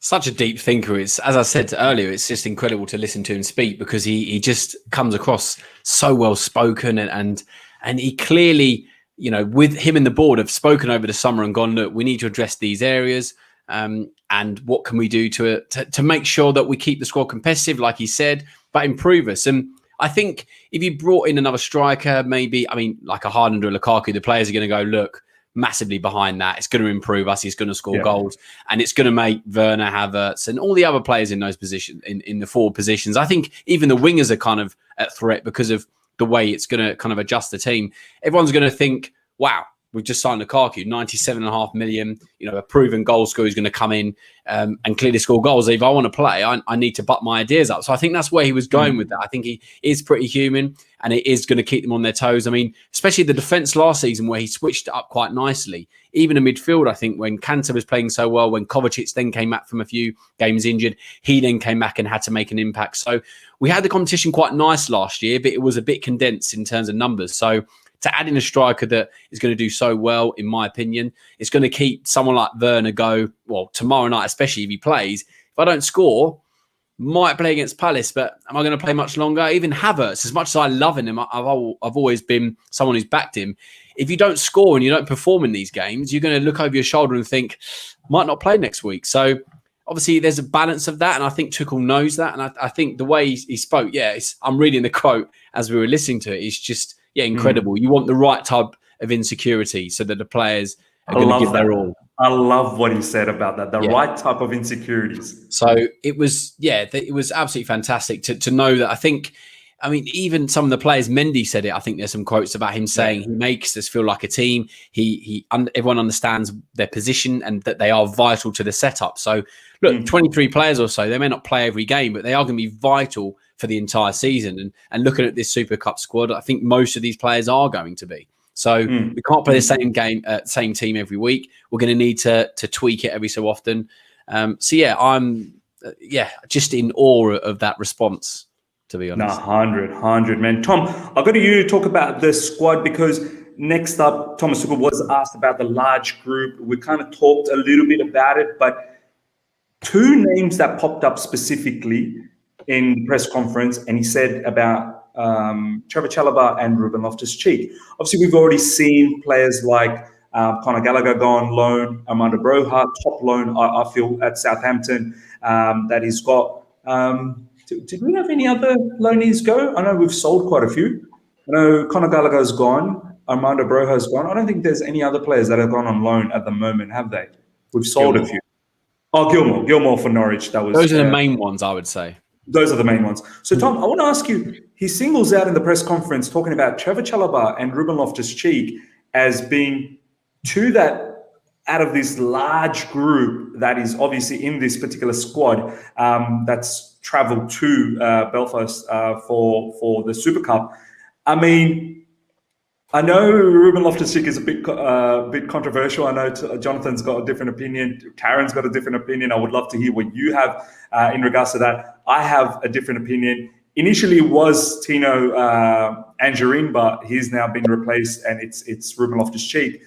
Such a deep thinker. It's, as I said earlier, it's just incredible to listen to him speak, because he just comes across so well spoken, and he clearly, with him and the board have spoken over the summer and gone, look, we need to address these areas, and what can we do to make sure that we keep the squad competitive, like he said, but improve us. And I think if you brought in another striker, maybe, like a Haaland or a Lukaku, the players are going to go, look, massively behind that. It's going to improve us. He's going to score goals, and it's going to make Werner, Havertz, and all the other players in those positions, in the forward positions. I think even the wingers are kind of at threat because of the way it's going to kind of adjust the team. Everyone's going to think, wow, we've just signed Lukaku, 97.5 million, a proven goal scorer who's going to come in and clearly score goals. If I want to play, I need to butt my ideas up. So I think that's where he was going with that. I think he is pretty human, and it is going to keep them on their toes. I mean, especially the defence last season, where he switched it up quite nicely. Even in midfield, I think when Kante was playing so well, when Kovacic then came back from a few games injured, he then came back and had to make an impact. So we had the competition quite nice last year, but it was a bit condensed in terms of numbers. So to add in a striker that is going to do so well, in my opinion, it's going to keep someone like Werner go, well, tomorrow night, especially if he plays. If I don't score, might play against Palace, but am I going to play much longer? Even Havertz, as much as I love him, I've always been someone who's backed him. If you don't score and you don't perform in these games, you're going to look over your shoulder and think, might not play next week. So obviously there's a balance of that, and I think Tuchel knows that. And I think the way he spoke, I'm reading the quote as we were listening to it, it's just, incredible. You want the right type of insecurity so that the players are going to give their all. I love what he said about that. The right type of insecurities. So it was absolutely fantastic to know that. I mean, even some of the players, Mendy said it. I think there's some quotes about him saying he makes us feel like a team. Everyone understands their position and that they are vital to the setup. So look, 23 players or so, they may not play every game, but they are going to be vital for the entire season. And looking at this Super Cup squad, I think most of these players are going to be. So we can't play the same team every week. We're going to need to tweak it every so often. I'm just in awe of that response, to be honest. 100, man. Tom, I'll go to you to talk about the squad, because next up, Thomas Tuchel was asked about the large group. We kind of talked a little bit about it, but two names that popped up specifically in the press conference, and he said about Trevor Chalobah and Ruben Loftus-Cheek. Obviously, we've already seen players like Conor Gallagher go on loan, Armando Broja, top loan, I feel, at Southampton, that he's got. Did we have any other loanees go? I know we've sold quite a few. I know Conor Gallagher's gone, Armando Broja's gone. I don't think there's any other players that have gone on loan at the moment, have they? We've sold a few. Oh, Gilmore for Norwich. Those are the main ones, I would say. Those are the main ones. So, Tom, I want to ask you, he singles out in the press conference talking about Trevor Chalobah and Ruben Loftus-Cheek as being two that, out of this large group that is obviously in this particular squad, that's travelled to Belfast for the Super Cup. I mean, I know Ruben Loftus-Cheek is a bit controversial. I know Jonathan's got a different opinion. Karen's got a different opinion. I would love to hear what you have in regards to that. I have a different opinion. Initially, it was Tino Angerin, but he's now been replaced, and it's Ruben Loftus-Cheek.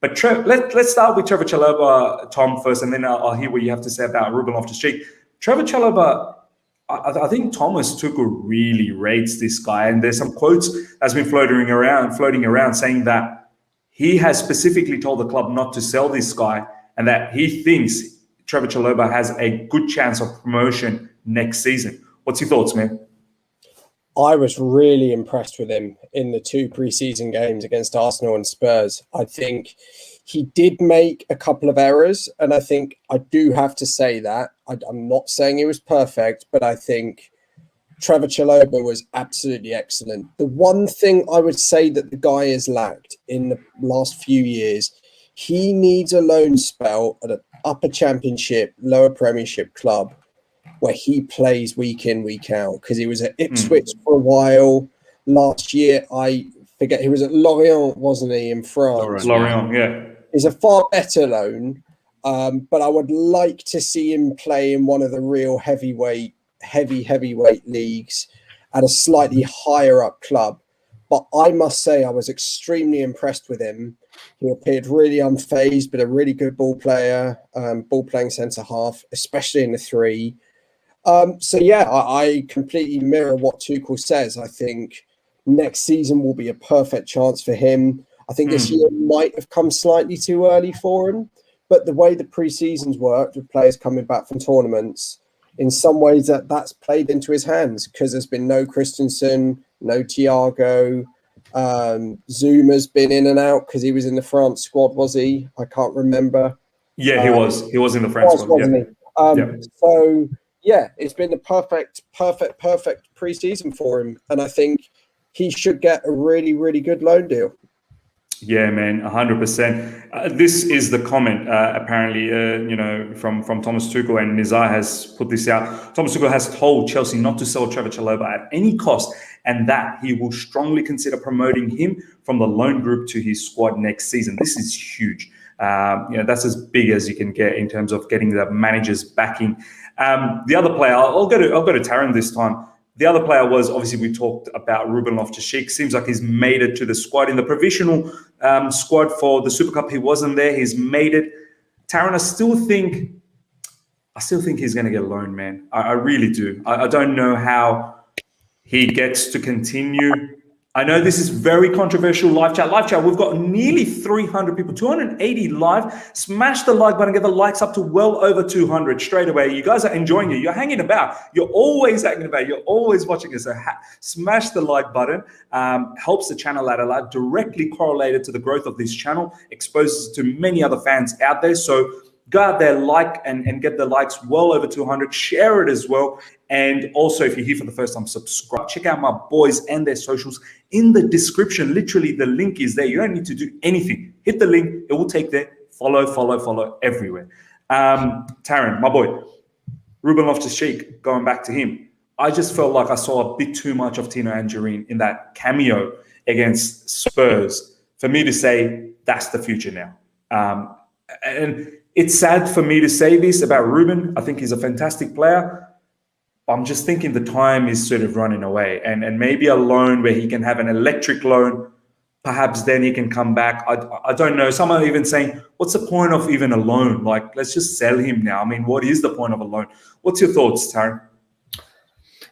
But let's start with Trevor Chalobah, Tom, first, and then I'll hear what you have to say about Ruben Loftus-Cheek. Trevor Chalobah, I think Thomas Tuchel really rates this guy, and there's some quotes that's been floating around saying that he has specifically told the club not to sell this guy, and that he thinks Trevor Chalobah has a good chance of promotion next season. What's your thoughts, man? I was really impressed with him in the two pre-season games against Arsenal and Spurs. I think he did make a couple of errors, and I think I do have to say that. I'm not saying he was perfect, but I think Trevor Chalobah was absolutely excellent. The one thing I would say that the guy has lacked in the last few years, he needs a loan spell at an upper championship, lower premiership club where he plays week in, week out, because he was at Ipswich for a while. Last year, I forget, he was at Lorient, wasn't he, in France? Lorient, yeah. He's a far better loan, but I would like to see him play in one of the real heavyweight leagues at a slightly higher up club. But I must say I was extremely impressed with him. He appeared really unfazed, but a really good ball player, ball playing centre half, especially in the three. I completely mirror what Tuchel says. I think next season will be a perfect chance for him. I think this year might have come slightly too early for him, but the way the pre-seasons worked with players coming back from tournaments, in some ways that's played into his hands, because there's been no Christensen, no Thiago. Zuma's been in and out because he was in the France squad, was he? I can't remember. Yeah, he was. He was in the France squad, wasn't he? So yeah, it's been the perfect pre-season for him, and I think he should get a really, really good loan deal. Yeah, man, 100%. This is the comment, apparently, from Thomas Tuchel, and Nizar has put this out. Thomas Tuchel has told Chelsea not to sell Trevor Chalobah at any cost, and that he will strongly consider promoting him from the loan group to his squad next season. This is huge. That's as big as you can get in terms of getting the manager's backing. The other player, I'll go to Taran this time. The other player was, obviously, we talked about Ruben Loftus-Cheek. Seems like he's made it to the squad. In the provisional squad for the Super Cup, he wasn't there. He's made it. Taran, I still think he's going to get a loan, man. I really do. I don't know how he gets to continue I know this is very controversial. Live chat. We've got nearly 300 people, 280 live. Smash the like button, get the likes up to well over 200 straight away. You guys are enjoying it. You're hanging about. You're always hanging about. You're always watching us. So smash the like button. Helps the channel out a lot. Directly correlated to the growth of this channel. Exposes to many other fans out there. So go out there, like and get the likes well over 200. Share it as well. And also, if you're here for the first time, subscribe. Check out my boys and their socials in the description. Literally, the link is there. You don't need to do anything. Hit the link. It will take there. Follow everywhere. Taryn, my boy, Ruben Loftus-Cheek, going back to him. I just felt like I saw a bit too much of Tino Anjorin in that cameo against Spurs for me to say that's the future now. And it's sad for me to say this about Ruben. I think he's a fantastic player. I'm just thinking the time is sort of running away, and maybe a loan where he can have an electric loan, perhaps then he can come back. I don't know. Some are even saying, what's the point of even a loan? Like, let's just sell him now. I mean, what is the point of a loan? What's your thoughts, Taryn?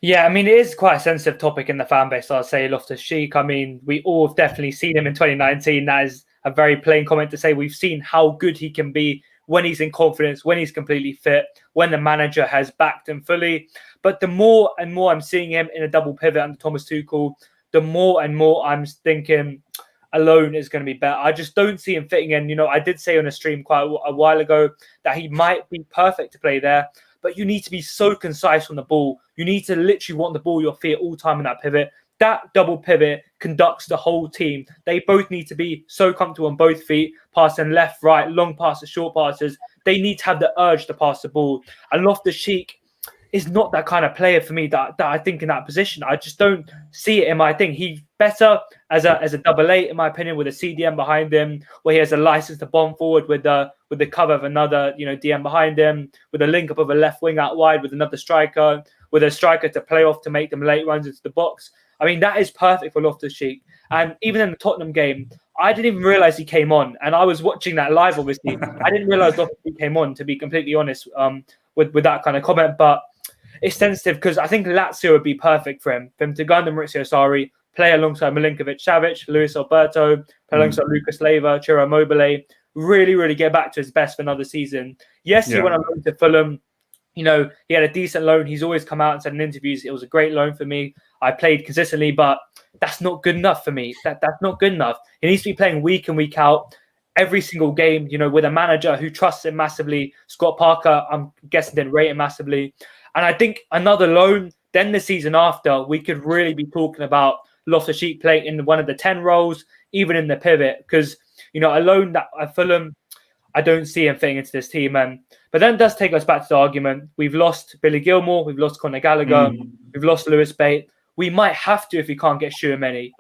Yeah, I mean, it is quite a sensitive topic in the fan base, I'll say, Loftus-Cheek. I mean, we all have definitely seen him in 2019. That is a very plain comment to say. We've seen how good he can be when he's in confidence, when he's completely fit, when the manager has backed him fully. But the more and more I'm seeing him in a double pivot under Thomas Tuchel, the more and more I'm thinking alone is going to be better. I just don't see him fitting in. You know, I did say on a stream quite a while ago that he might be perfect to play there, but you need to be so concise on the ball. You need to literally want the ball at your feet all the time in that pivot. That double pivot conducts the whole team. They both need to be so comfortable on both feet, passing left, right, long passes, short passes. They need to have the urge to pass the ball. And Loftus-Cheek is not that kind of player for me that I think in that position. I just don't see it in my thing. He's better as a double eight, in my opinion, with a CDM behind him, where he has a license to bomb forward with the cover of another, DM behind him, with a link up of a left wing out wide with another striker, with a striker to play off to make them late runs into the box. I mean, that is perfect for Loftus-Cheek. And even in the Tottenham game, I didn't even realize he came on. And I was watching that live, obviously. I didn't realize Loftus-Cheek came on, to be completely honest, with that kind of comment. But it's sensitive because I think Lazio would be perfect for him to go under Maurizio Sarri, play alongside Milinkovic-Savic, Luis Alberto, play alongside Lucas Leiva, Ciro Immobile, really get back to his best for another season. Yes, he went on to Fulham. You know, he had a decent loan. He's always come out and said in interviews, it was a great loan for me. I played consistently, but that's not good enough for me. That's not good enough. He needs to be playing week in, week out, every single game, with a manager who trusts him massively. Scott Parker, I'm guessing, didn't rate him massively. And I think another loan, then the season after, we could really be talking about Loftus-Cheek playing in one of the 10 roles, even in the pivot, because, a loan that at Fulham, I don't see him fitting into this team. But then it does take us back to the argument. We've lost Billy Gilmore. We've lost Conor Gallagher. We've lost Lewis Bate. We might have to if we can't get Tchouaméni.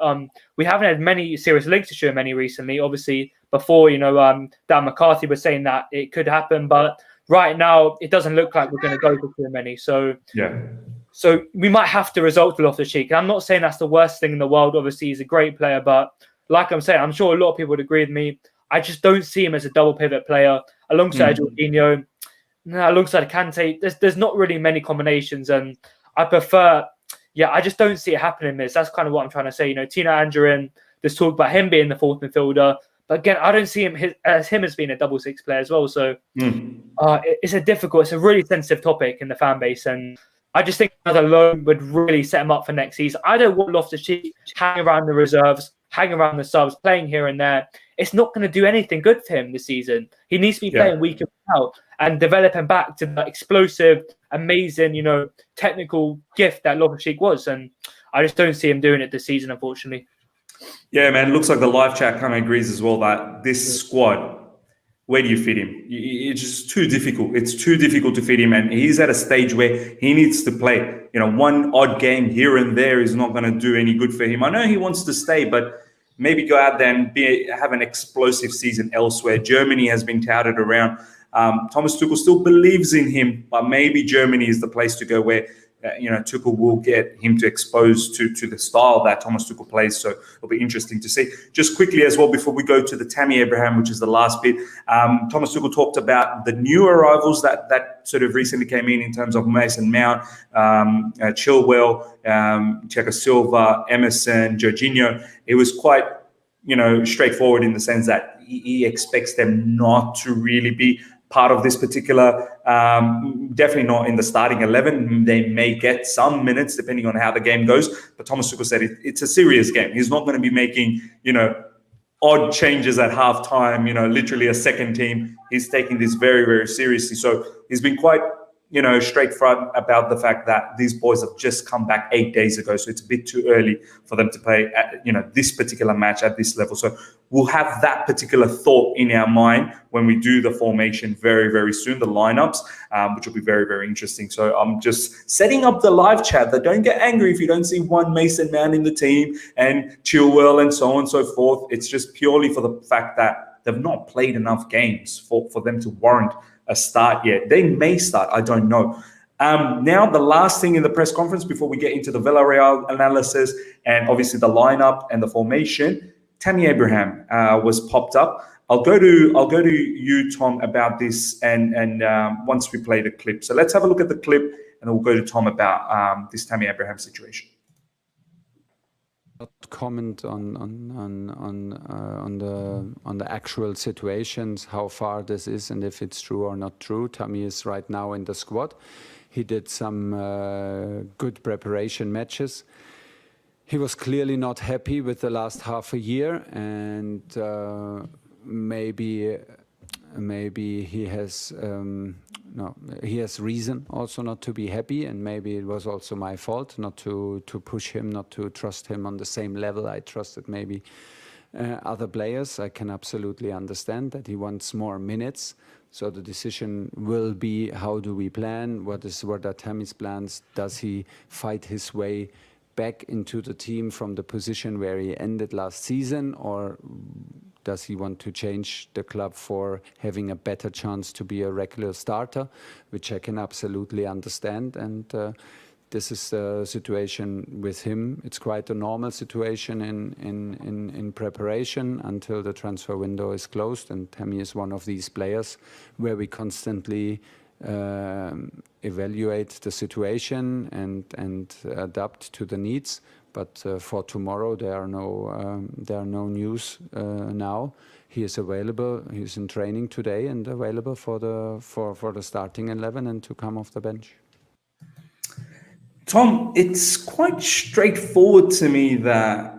We haven't had many serious links to Tchouaméni recently. Obviously, before, Dan McCarthy was saying that it could happen. But right now, it doesn't look like we're going to go for Tchouaméni. So we might have to resort to Loftus-Cheek. And I'm not saying that's the worst thing in the world. Obviously, he's a great player. But like I'm saying, I'm sure a lot of people would agree with me. I just don't see him as a double pivot player alongside Jorginho, alongside Kante. There's not really many combinations, and I prefer. I just don't see it happening. That's kind of what I'm trying to say. Tino Anjorin. There's talk about him being the fourth midfielder, but again, I don't see him as being a double six player as well. So it's a really sensitive topic in the fan base, and I just think another loan would really set him up for next season. I don't want Loftus-Cheek hang around the reserves, hang around the subs, playing here and there. It's not going to do anything good for him this season. He needs to be playing week in, week out and developing back to the explosive, amazing, technical gift that Loftus-Cheek was. And I just don't see him doing it this season, unfortunately. Yeah, man. It looks like the live chat kind of agrees as well that this squad, where do you fit him? It's just too difficult. It's too difficult to fit him. And he's at a stage where he needs to play. One odd game here and there is not going to do any good for him. I know he wants to stay, but maybe go out there and have an explosive season elsewhere. Germany has been touted around. Thomas Tuchel still believes in him, but maybe Germany is the place to go where Tuchel will get him to expose to the style that Thomas Tuchel plays. So it'll be interesting to see. Just quickly as well, before we go to the Tammy Abraham, which is the last bit, Thomas Tuchel talked about the new arrivals that sort of recently came in terms of Mason Mount, Chilwell, Thiago Silva, Emerson, Jorginho. It was quite, straightforward in the sense that he expects them not to really be part of this particular, definitely not in the starting 11. They may get some minutes depending on how the game goes. But Thomas Tuchel said it's a serious game. He's not going to be making, odd changes at halftime, literally a second team. He's taking this very, very seriously. So he's been quite, straightforward about the fact that these boys have just come back 8 days ago. So it's a bit too early for them to play at, this particular match at this level. So we'll have that particular thought in our mind when we do the formation very, very soon, the lineups, which will be very, very interesting. So I'm just setting up the live chat that don't get angry if you don't see one Mason Mount in the team and Chilwell and so on and so forth. It's just purely for the fact that they've not played enough games for them to warrant a start yet. They may start, I don't know. Now, the last thing in the press conference before we get into the Villarreal analysis and obviously the lineup and the formation, Tammy Abraham was popped up. I'll go to you, Tom, about this and once we play the clip. So let's have a look at the clip and then we'll go to Tom about this Tammy Abraham situation. Not comment on the actual situations, how far this is, and if it's true or not true. Tammy is right now in the squad. He did some good preparation matches. He was clearly not happy with the last half a year, and maybe he has reason also not to be happy, and maybe it was also my fault not to push him, not to trust him on the same level I trusted maybe other players. I can absolutely understand that he wants more minutes. So the decision will be, how do we plan? What are Tammy's plans? Does he fight his way back into the team from the position where he ended last season, or does he want to change the club for having a better chance to be a regular starter, which I can absolutely understand. And this is the situation with him. It's quite a normal situation in preparation until the transfer window is closed. And Tammy is one of these players where we constantly evaluate the situation and adapt to the needs. But for tomorrow, there are no news now. He is available. He's in training today and available for the starting 11 and to come off the bench. Tom, it's quite straightforward to me that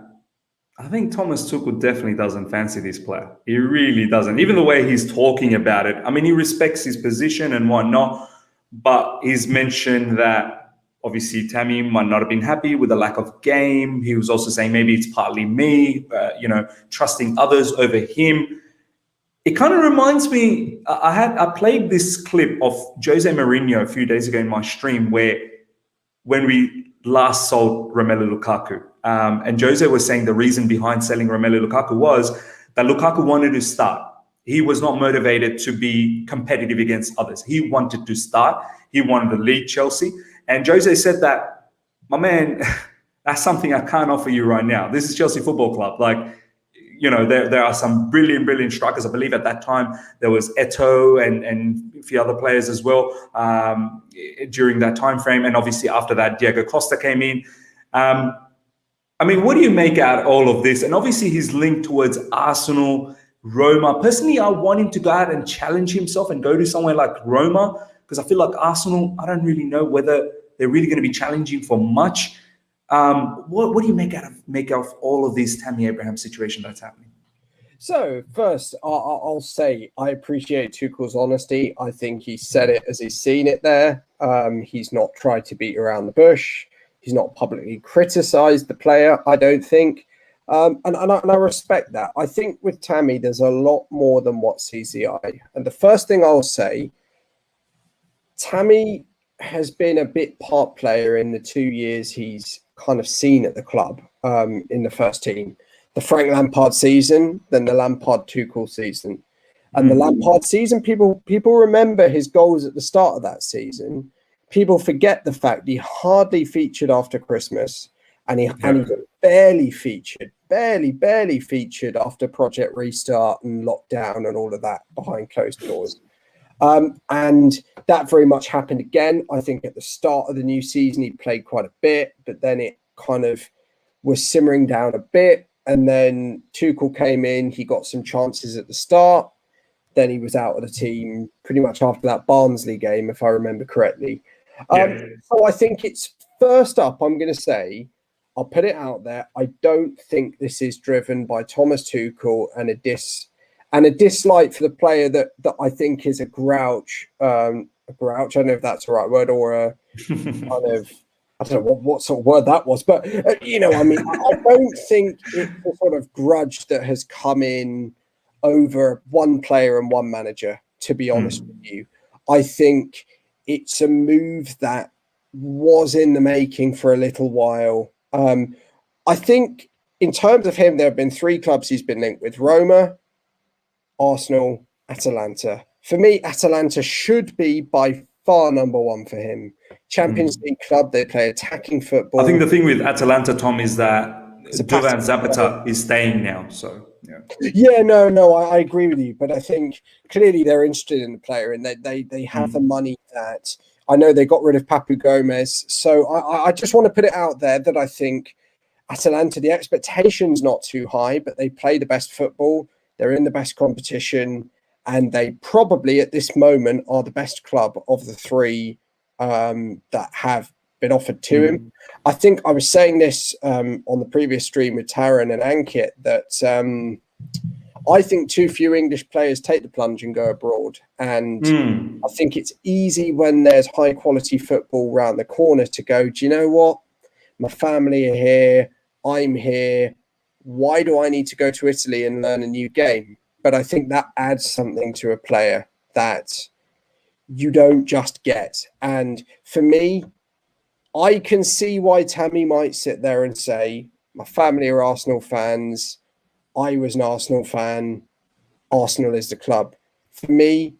I think Thomas Tuchel definitely doesn't fancy this player. He really doesn't. Even the way he's talking about it. I mean, he respects his position and whatnot, but he's mentioned that obviously Tammy might not have been happy with the lack of game. He was also saying maybe it's partly me, trusting others over him. It kind of reminds me, I played this clip of Jose Mourinho a few days ago in my stream when we last sold Romelu Lukaku. And Jose was saying the reason behind selling Romelu Lukaku was that Lukaku wanted to start. He was not motivated to be competitive against others. He wanted to start. He wanted to lead Chelsea. And Jose said that, my man, that's something I can't offer you right now. This is Chelsea Football Club. Like, there are some brilliant strikers. I believe at that time there was Eto'o and a few other players as well during that time frame. And obviously after that, Diego Costa came in. I mean, what do you make out of all of this? And obviously he's linked towards Arsenal, Roma. Personally, I want him to go out and challenge himself and go to somewhere like Roma, because I feel like Arsenal, I don't really know whether they're really going to be challenging for much. What do you make out of all of this Tammy Abraham situation that's happening? So first, I'll say I appreciate Tuchel's honesty. I think he said it as he's seen it there. He's not tried to beat around the bush. He's not publicly criticised the player, I don't think. And I respect that. I think with Tammy, there's a lot more than what sees the eye. And the first thing I'll say, Tammy has been a bit part player in the 2 years he's kind of seen at the club in the first team. The Frank Lampard season, then the Lampard Tuchel season. And the Lampard season, people remember his goals at the start of that season, people forget the fact he hardly featured after Christmas, and he barely featured after Project Restart and lockdown and all of that behind closed doors. And that very much happened again. I think at the start of the new season, he played quite a bit, but then it kind of was simmering down a bit. And then Tuchel came in, he got some chances at the start. Then he was out of the team pretty much after that Barnsley game, if I remember correctly. So I think it's first up, I'm going to say, I'll put it out there, I don't think this is driven by Thomas Tuchel and a dislike for the player that I think is a grouch. I don't know if that's the right word, or a kind of, I don't know what sort of word that was, but I don't think it's a sort of grudge that has come in over one player and one manager, to be honest with you. I think it's a move that was in the making for a little while. I think in terms of him, there have been 3 clubs he's been linked with: Roma, Arsenal, Atalanta. For me, Atalanta should be by far number 1 for him. Champions League club, they play attacking football. I think the thing with Atalanta, Tom, is that Duvan Zapata is staying now. So, I agree with you. But I think clearly they're interested in the player, and they have the money that I know they got rid of Papu Gomez. So I just want to put it out there that I think Atalanta, the expectation's not too high, but they play the best football. They're in the best competition, and they probably at this moment are the best club of the 3 that have been offered to him. I think I was saying this on the previous stream with Taran and Ankit that I think too few English players take the plunge and go abroad. And I think it's easy when there's high quality football around the corner to go, do you know what? My family are here. I'm here. Why do I need to go to Italy and learn a new game? But I think that adds something to a player that you don't just get. And for me, I can see why Tammy might sit there and say, my family are Arsenal fans. I was an Arsenal fan. Arsenal is the club. For me,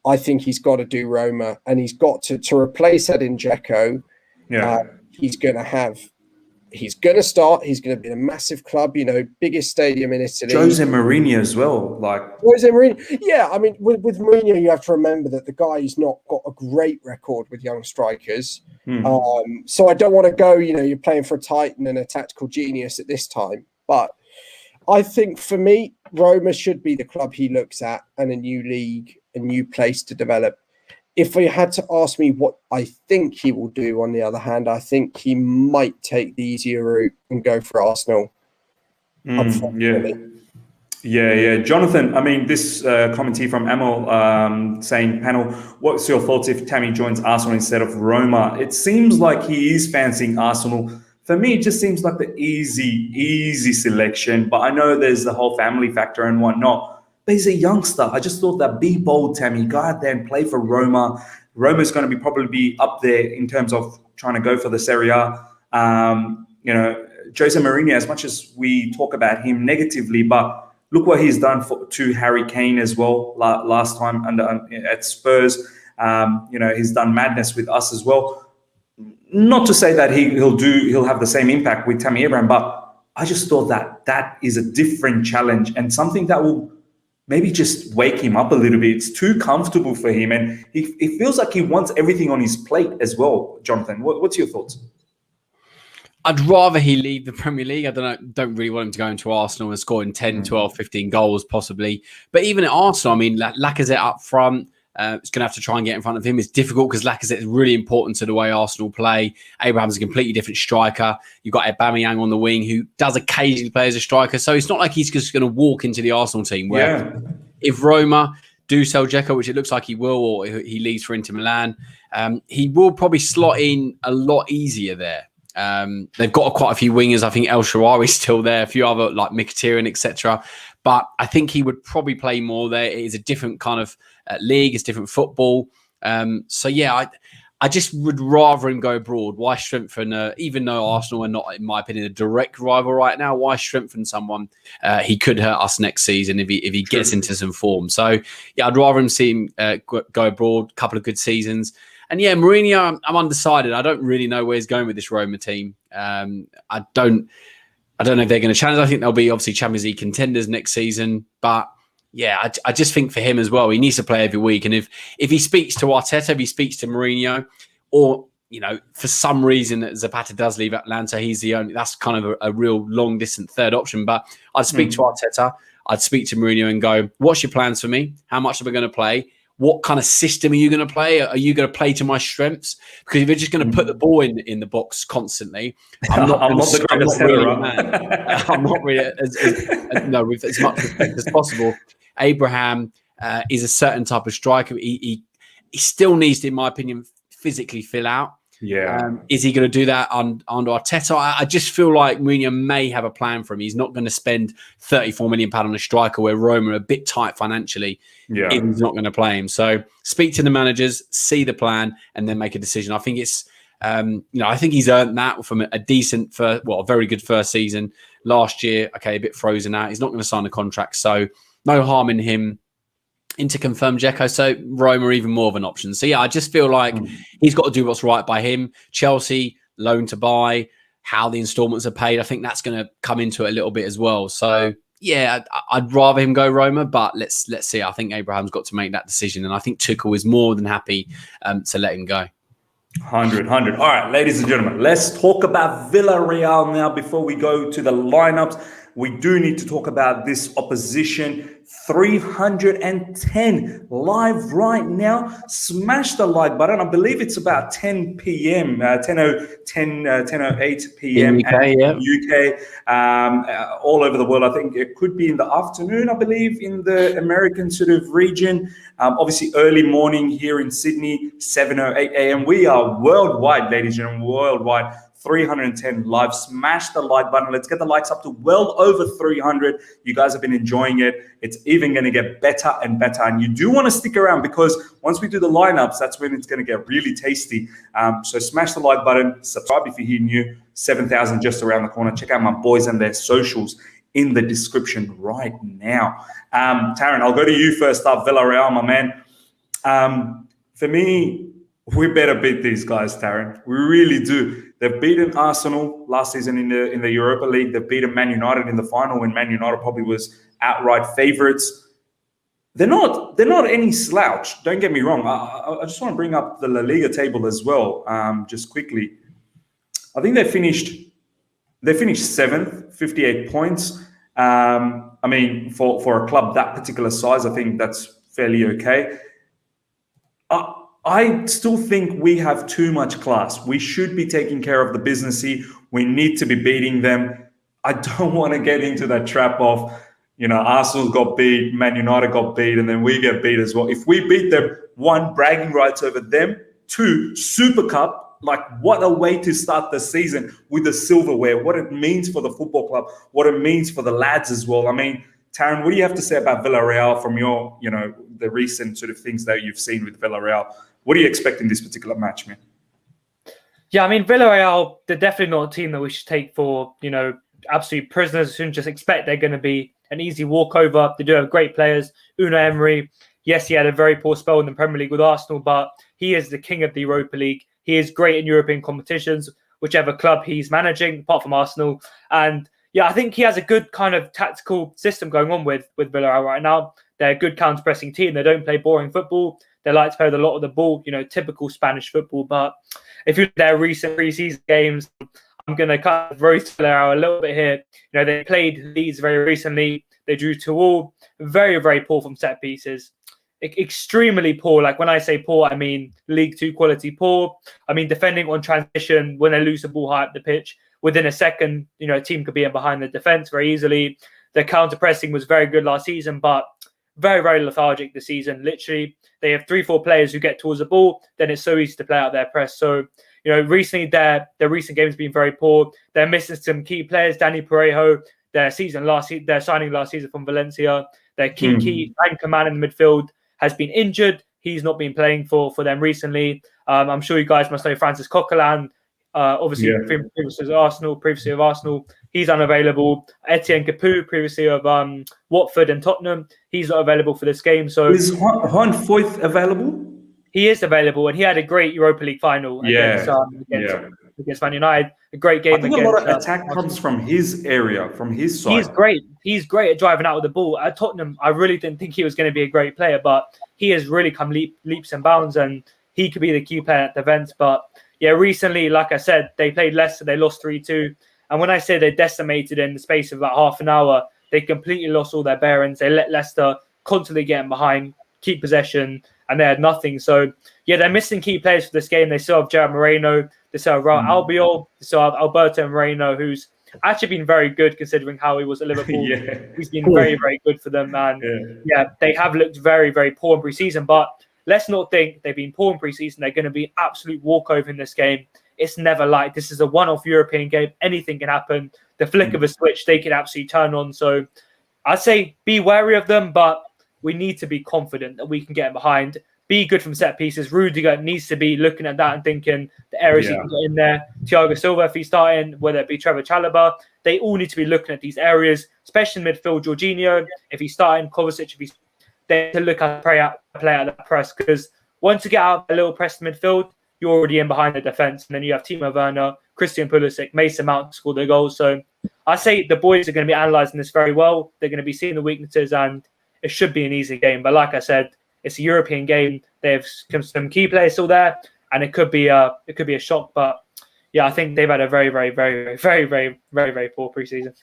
I think he's got to do Roma, and he's got to replace Edin Dzeko. He's going to start. He's going to be in a massive club, biggest stadium in Italy. Jose Mourinho as well. Jose Mourinho. Yeah, I mean, with Mourinho, you have to remember that the guy's not got a great record with young strikers. So I don't want to go, you're playing for a titan and a tactical genius at this time. But I think for me, Roma should be the club he looks at, and a new league, a new place to develop. If you had to ask me what I think he will do, on the other hand, I think he might take the easier route and go for Arsenal. Yeah. Jonathan, I mean, this comment here from Emil saying, panel, what's your thoughts if Tammy joins Arsenal instead of Roma? It seems like he is fancying Arsenal. For me, it just seems like the easy selection. But I know there's the whole family factor and whatnot. But he's a youngster. I just thought that be bold, Tammy. Go out there and play for Roma. Roma's going to probably be up there in terms of trying to go for the Serie A. Jose Mourinho, as much as we talk about him negatively, but look what he's done to Harry Kane as well last time at Spurs. He's done madness with us as well. Not to say that he'll have the same impact with Tammy Abraham, but I just thought that is a different challenge and something that will maybe just wake him up a little bit. It's too comfortable for him, and it feels like he wants everything on his plate as well. Jonathan, what's your thoughts? I'd rather he leave the Premier League. I don't really want him to go into Arsenal and scoring 10, 12, 15 goals possibly. But even at Arsenal, I mean, Lacazette up front, it's going to have to try and get in front of him. It's difficult because Lacazette is really important to the way Arsenal play. Abraham's a completely different striker. You've got Aubameyang on the wing who does occasionally play as a striker. So it's not like he's just going to walk into the Arsenal team. Where if Roma do sell Dzeko, which it looks like he will, or he leaves for Inter Milan, he will probably slot in a lot easier there. They've got quite a few wingers. I think El Shaarawy's still there, a few other like Mkhitaryan, etc. But I think he would probably play more there. It is a different kind of league. It's different football. I just would rather him go abroad. Why strengthen, even though Arsenal are not, in my opinion, a direct rival right now, why strengthen someone? He could hurt us next season if he gets into some form. So, yeah, I'd rather him see him go abroad, a couple of good seasons. And yeah, Mourinho, I'm undecided. I don't really know where he's going with this Roma team. I don't know if they're going to challenge. I think they'll be obviously Champions League contenders next season. But yeah, I just think for him as well, he needs to play every week. And if he speaks to Arteta, if he speaks to Mourinho, or for some reason Zapata does leave Atlanta, that's kind of a real long distant third option. But I'd speak to Arteta, I'd speak to Mourinho and go, what's your plans for me? How much are we going to play? What kind of system are you going to play? Are you going to play to my strengths? Because if you're just going to put the ball in the box constantly, I'm not really with as much respect as possible. Abraham is a certain type of striker. He still needs to, in my opinion, physically fill out. Yeah. Is he going to do that under Arteta? I just feel like Mourinho may have a plan for him. He's not going to spend £34 million on a striker where Roma are a bit tight financially. Yeah. If he's not going to play him. So speak to the managers, see the plan, and then make a decision. I think it's, I think he's earned that from a very good first season. Last year, okay, a bit frozen out. He's not going to sign a contract. So no harm in him. Into confirmed Dzeko, so Roma are even more of an option. So yeah, I just feel like he's got to do what's right by him. Chelsea, loan to buy, how the installments are paid. I think that's going to come into it a little bit as well. So yeah, I'd rather him go Roma, but let's see. I think Abraham's got to make that decision, and I think Tuchel is more than happy to let him go. 100. All right, ladies and gentlemen, let's talk about Villarreal now before we go to the lineups. We do need to talk about this opposition. 310 live right now. Smash the like button. I believe it's about 10 p.m., 10:08 p.m. in UK, all over the world. I think it could be in the afternoon, I believe, in the American sort of region. Obviously, early morning here in Sydney, 7:08 a.m. We are worldwide, ladies and gentlemen, worldwide. 310 live. Smash the like button. Let's get the likes up to well over 300. You guys have been enjoying it. It's even going to get better and better. And you do want to stick around because once we do the lineups, that's when it's going to get really tasty. So smash the like button. Subscribe if you're new. 7,000 just around the corner. Check out my boys and their socials in the description right now. Taryn, I'll go to you first up. Villarreal, my man. For me, we better beat these guys, Taryn. We really do. They've beaten Arsenal last season in the Europa League. They've beaten Man United in the final when Man United probably was outright favourites. They're not any slouch. Don't get me wrong. I just want to bring up the La Liga table as well, just quickly. I think they finished seventh, 58 points. I mean, for a club that particular size, I think that's fairly okay. I still think we have too much class. We should be taking care of the businessy. We need to be beating them. I don't want to get into that trap of, Arsenal got beat, Man United got beat, and then we get beat as well. If we beat them, one, bragging rights over them. Two, Super Cup. Like, what a way to start the season with the silverware, what it means for the football club, what it means for the lads as well. I mean, Taryn, what do you have to say about Villarreal from your, the recent sort of things that you've seen with Villarreal? What do you expect in this particular match, man? Yeah, I mean, Villarreal, they're definitely not a team that we should take for, absolute prisoners who just expect they're going to be an easy walkover. They do have great players. Unai Emery, yes, he had a very poor spell in the Premier League with Arsenal, but he is the king of the Europa League. He is great in European competitions, whichever club he's managing, apart from Arsenal. And yeah, I think he has a good kind of tactical system going on with Villarreal right now. They're a good counter-pressing team. They don't play boring football. They like to play with a lot of the ball, typical Spanish football. But if you look at their recent pre-season games, I'm going to kind of roast Villarreal a little bit here. They played Leeds very recently. They drew 2-2. Very, very poor from set pieces. Extremely poor. Like when I say poor, I mean League 2 quality poor. I mean defending on transition when they lose the ball high up the pitch. Within a second, a team could be in behind the defence very easily. Their counter-pressing was very good last season, but very, very lethargic this season. Literally, they have 3-4 players who get towards the ball, then it's so easy to play out their press. So, recently their recent games have been very poor. They're missing some key players. Danny Parejo, their signing last season from Valencia. Their key anchor man in the midfield has been injured. He's not been playing for them recently. I'm sure you guys must know Francis Coquelin. Previously of Arsenal, he's unavailable. Etienne Capoue, previously of Watford and Tottenham, he's not available for this game. So is Juan Foyth available? he is available, and he had a great Europa League final against Man United. A great game I think against. a lot of attack comes from his area, from his side. He's great. He's great at driving out with the ball. At Tottenham, I really didn't think he was going to be a great player, but he has really come leaps and bounds, and he could be the key player at the events. But yeah, recently, like I said, they played Leicester. They lost 3-2. And when I say they decimated in the space of about half an hour, they completely lost all their bearings. They let Leicester constantly get in behind, keep possession, and they had nothing. So yeah, they're missing key players for this game. They still have Gerard Moreno. They still have Raul Albiol. They still have Alberto Moreno, who's actually been very good considering how he was at Liverpool. He's been very, very good for them. And they have looked very, very poor in pre-season. But let's not think they've been poor in pre-season. They're going to be an absolute walkover in this game. It's never like this is a one-off European game. Anything can happen. The flick of a switch, they can absolutely turn on. So I'd say be wary of them, but we need to be confident that we can get behind. Be good from set pieces. Rudiger needs to be looking at that and thinking the areas he can get in there. Thiago Silva, if he's starting, whether it be Trevor Chalobah, they all need to be looking at these areas, especially in midfield. Jorginho, if he's starting, Kovacic, if he's there, to look at play out that press, because once you get out a little press midfield, you're already in behind the defense, and then you have Timo Werner, Christian Pulisic, Mason Mount to score the goals. So I say the boys are going to be analysing this very well. They're going to be seeing the weaknesses, and it should be an easy game. But like I said, it's a European game. They have some key players still there, and it could be a shock. But yeah, I think they've had a very, very, very, very, very, very, very poor preseason.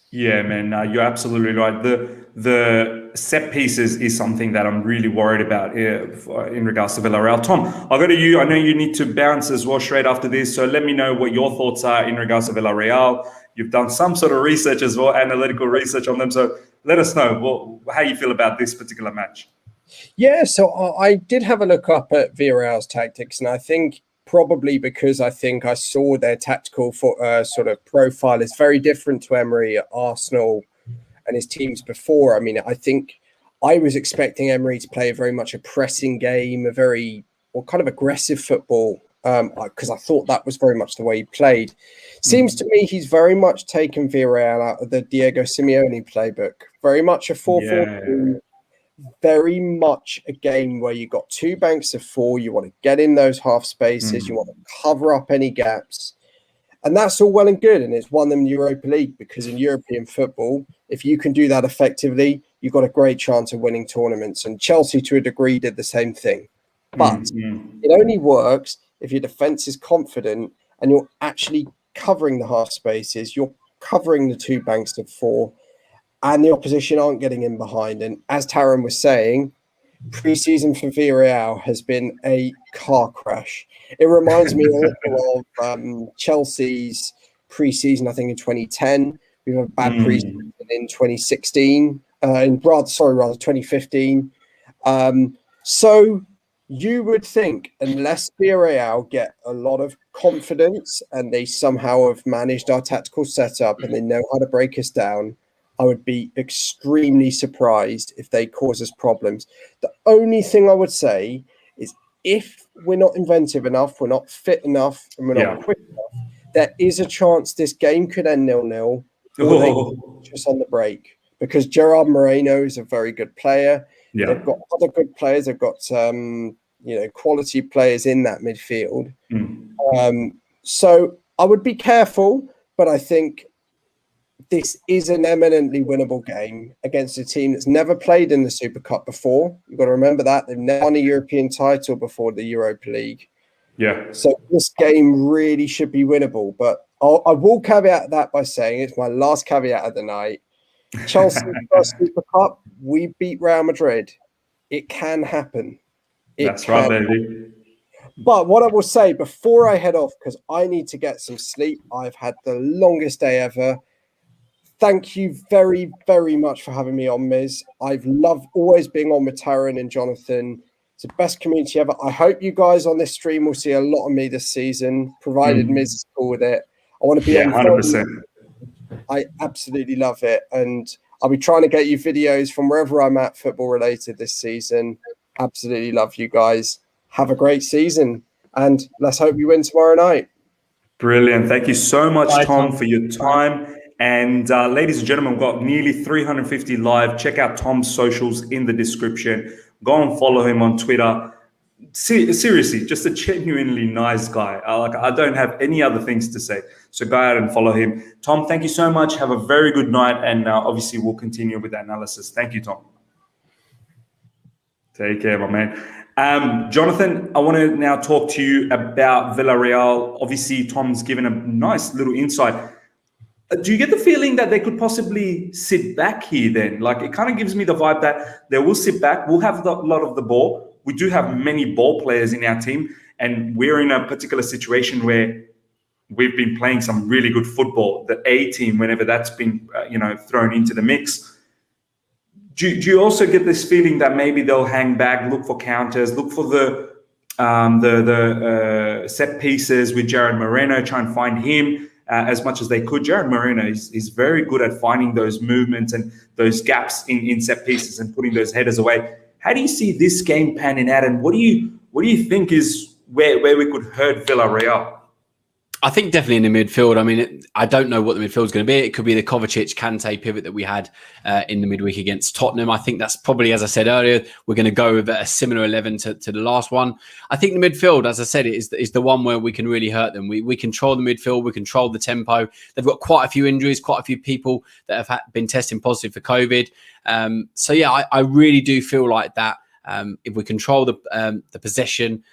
Yeah, man, you're absolutely right. The set pieces is something that I'm really worried about in regards to Villarreal. Tom, I'll go to you. I know you need to bounce as well straight after this, so let me know what your thoughts are in regards to Villarreal. You've done some sort of research as well, analytical research on them, so let us know how you feel about this particular match. Yeah, so I did have a look up at Villarreal's tactics, and I think probably because I saw their tactical sort of profile is very different to Emery at Arsenal and his teams before. I mean, I think I was expecting Emery to play very much a pressing game, a very kind of aggressive football, because I thought that was very much the way he played. Seems to me he's very much taken Villarreal out of the Diego Simeone playbook. Very much a 4-4-2. Very much a game where you got two banks of four. You want to get in those half spaces. You want to cover up any gaps. And that's all well and good. And it's won them the Europa League, because in European football, if you can do that effectively, you've got a great chance of winning tournaments. And Chelsea, to a degree, did the same thing. But it only works if your defense is confident and you're actually covering the half spaces. You're covering the two banks of four, and the opposition aren't getting in behind. And as Taron was saying, pre-season for Villarreal has been a car crash. It reminds me of Chelsea's pre-season, I think, in 2010. We have a bad pre-season in 2016, rather 2015. So you would think, unless Villarreal get a lot of confidence and they somehow have managed our tactical setup and they know how to break us down, I would be extremely surprised if they cause us problems. The only thing I would say is if we're not inventive enough, we're not fit enough, and we're not quick enough, there is a chance this game could end 0-0 or they could just on the break, because Gerard Moreno is a very good player. They've got other good players. They've got quality players in that midfield. So I would be careful, but I think this is an eminently winnable game against a team that's never played in the Super Cup before. You've got to remember that. They've never won a European title before the Europa League. Yeah. So this game really should be winnable. But I will caveat that by saying it's my last caveat of the night. Chelsea first Super Cup, we beat Real Madrid. It can happen. That's right, baby. But what I will say before I head off, because I need to get some sleep, I've had the longest day ever. Thank you very, very much for having me on, Miz. I've loved always being on with Taron and Jonathan. It's the best community ever. I hope you guys on this stream will see a lot of me this season, provided Miz is cool with it. I want to be on 100%. I absolutely love it. And I'll be trying to get you videos from wherever I'm at football related this season. Absolutely love you guys. Have a great season. And let's hope we win tomorrow night. Brilliant. Thank you so much, Tom, for your time. And ladies and gentlemen, we've got nearly 350 live. Check out Tom's socials in the description. Go and follow him on Twitter. Seriously, just a genuinely nice guy. I don't have any other things to say. So go out and follow him. Tom, thank you so much. Have a very good night. And obviously, we'll continue with the analysis. Thank you, Tom. Take care, my man. Jonathan, I want to now talk to you about Villarreal. Obviously, Tom's given a nice little insight. Do you get the feeling that they could possibly sit back here then? Like, it kind of gives me the vibe that they will sit back. We'll have a lot of the ball. We do have many ball players in our team, and we're in a particular situation where we've been playing some really good football. The A team, whenever that's been thrown into the mix. Do you also get this feeling that maybe they'll hang back, look for counters, look for the set pieces with Jared Moreno, try and find him as much as they could? Jared Moreno is very good at finding those movements and those gaps in set pieces and putting those headers away. How do you see this game panning out, and what do you think is where we could hurt Villarreal? I think definitely in the midfield. I mean, I don't know what the midfield's going to be. It could be the Kovacic Kante pivot that we had in the midweek against Tottenham. I think that's probably, as I said earlier, we're going to go with a similar 11 to the last one. I think the midfield, as I said, is the one where we can really hurt them. We control the midfield. We control the tempo. They've got quite a few injuries, quite a few people that have been testing positive for COVID. So yeah, I really do feel like that. If we control the possession,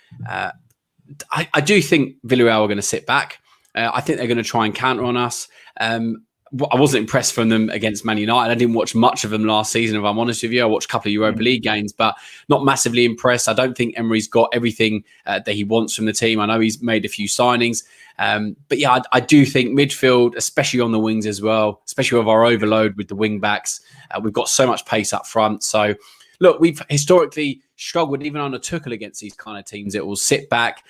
I do think Villarreal are going to sit back. I think they're going to try and counter on us. I wasn't impressed from them against Man United. I didn't watch much of them last season, if I'm honest with you. I watched a couple of Europa League games, but not massively impressed. I don't think Emery's got everything that he wants from the team. I know he's made a few signings. But yeah, I do think midfield, especially on the wings as well, especially with our overload with the wing backs, we've got so much pace up front. So look, we've historically struggled even under Tuchel against these kind of teams. It will sit back,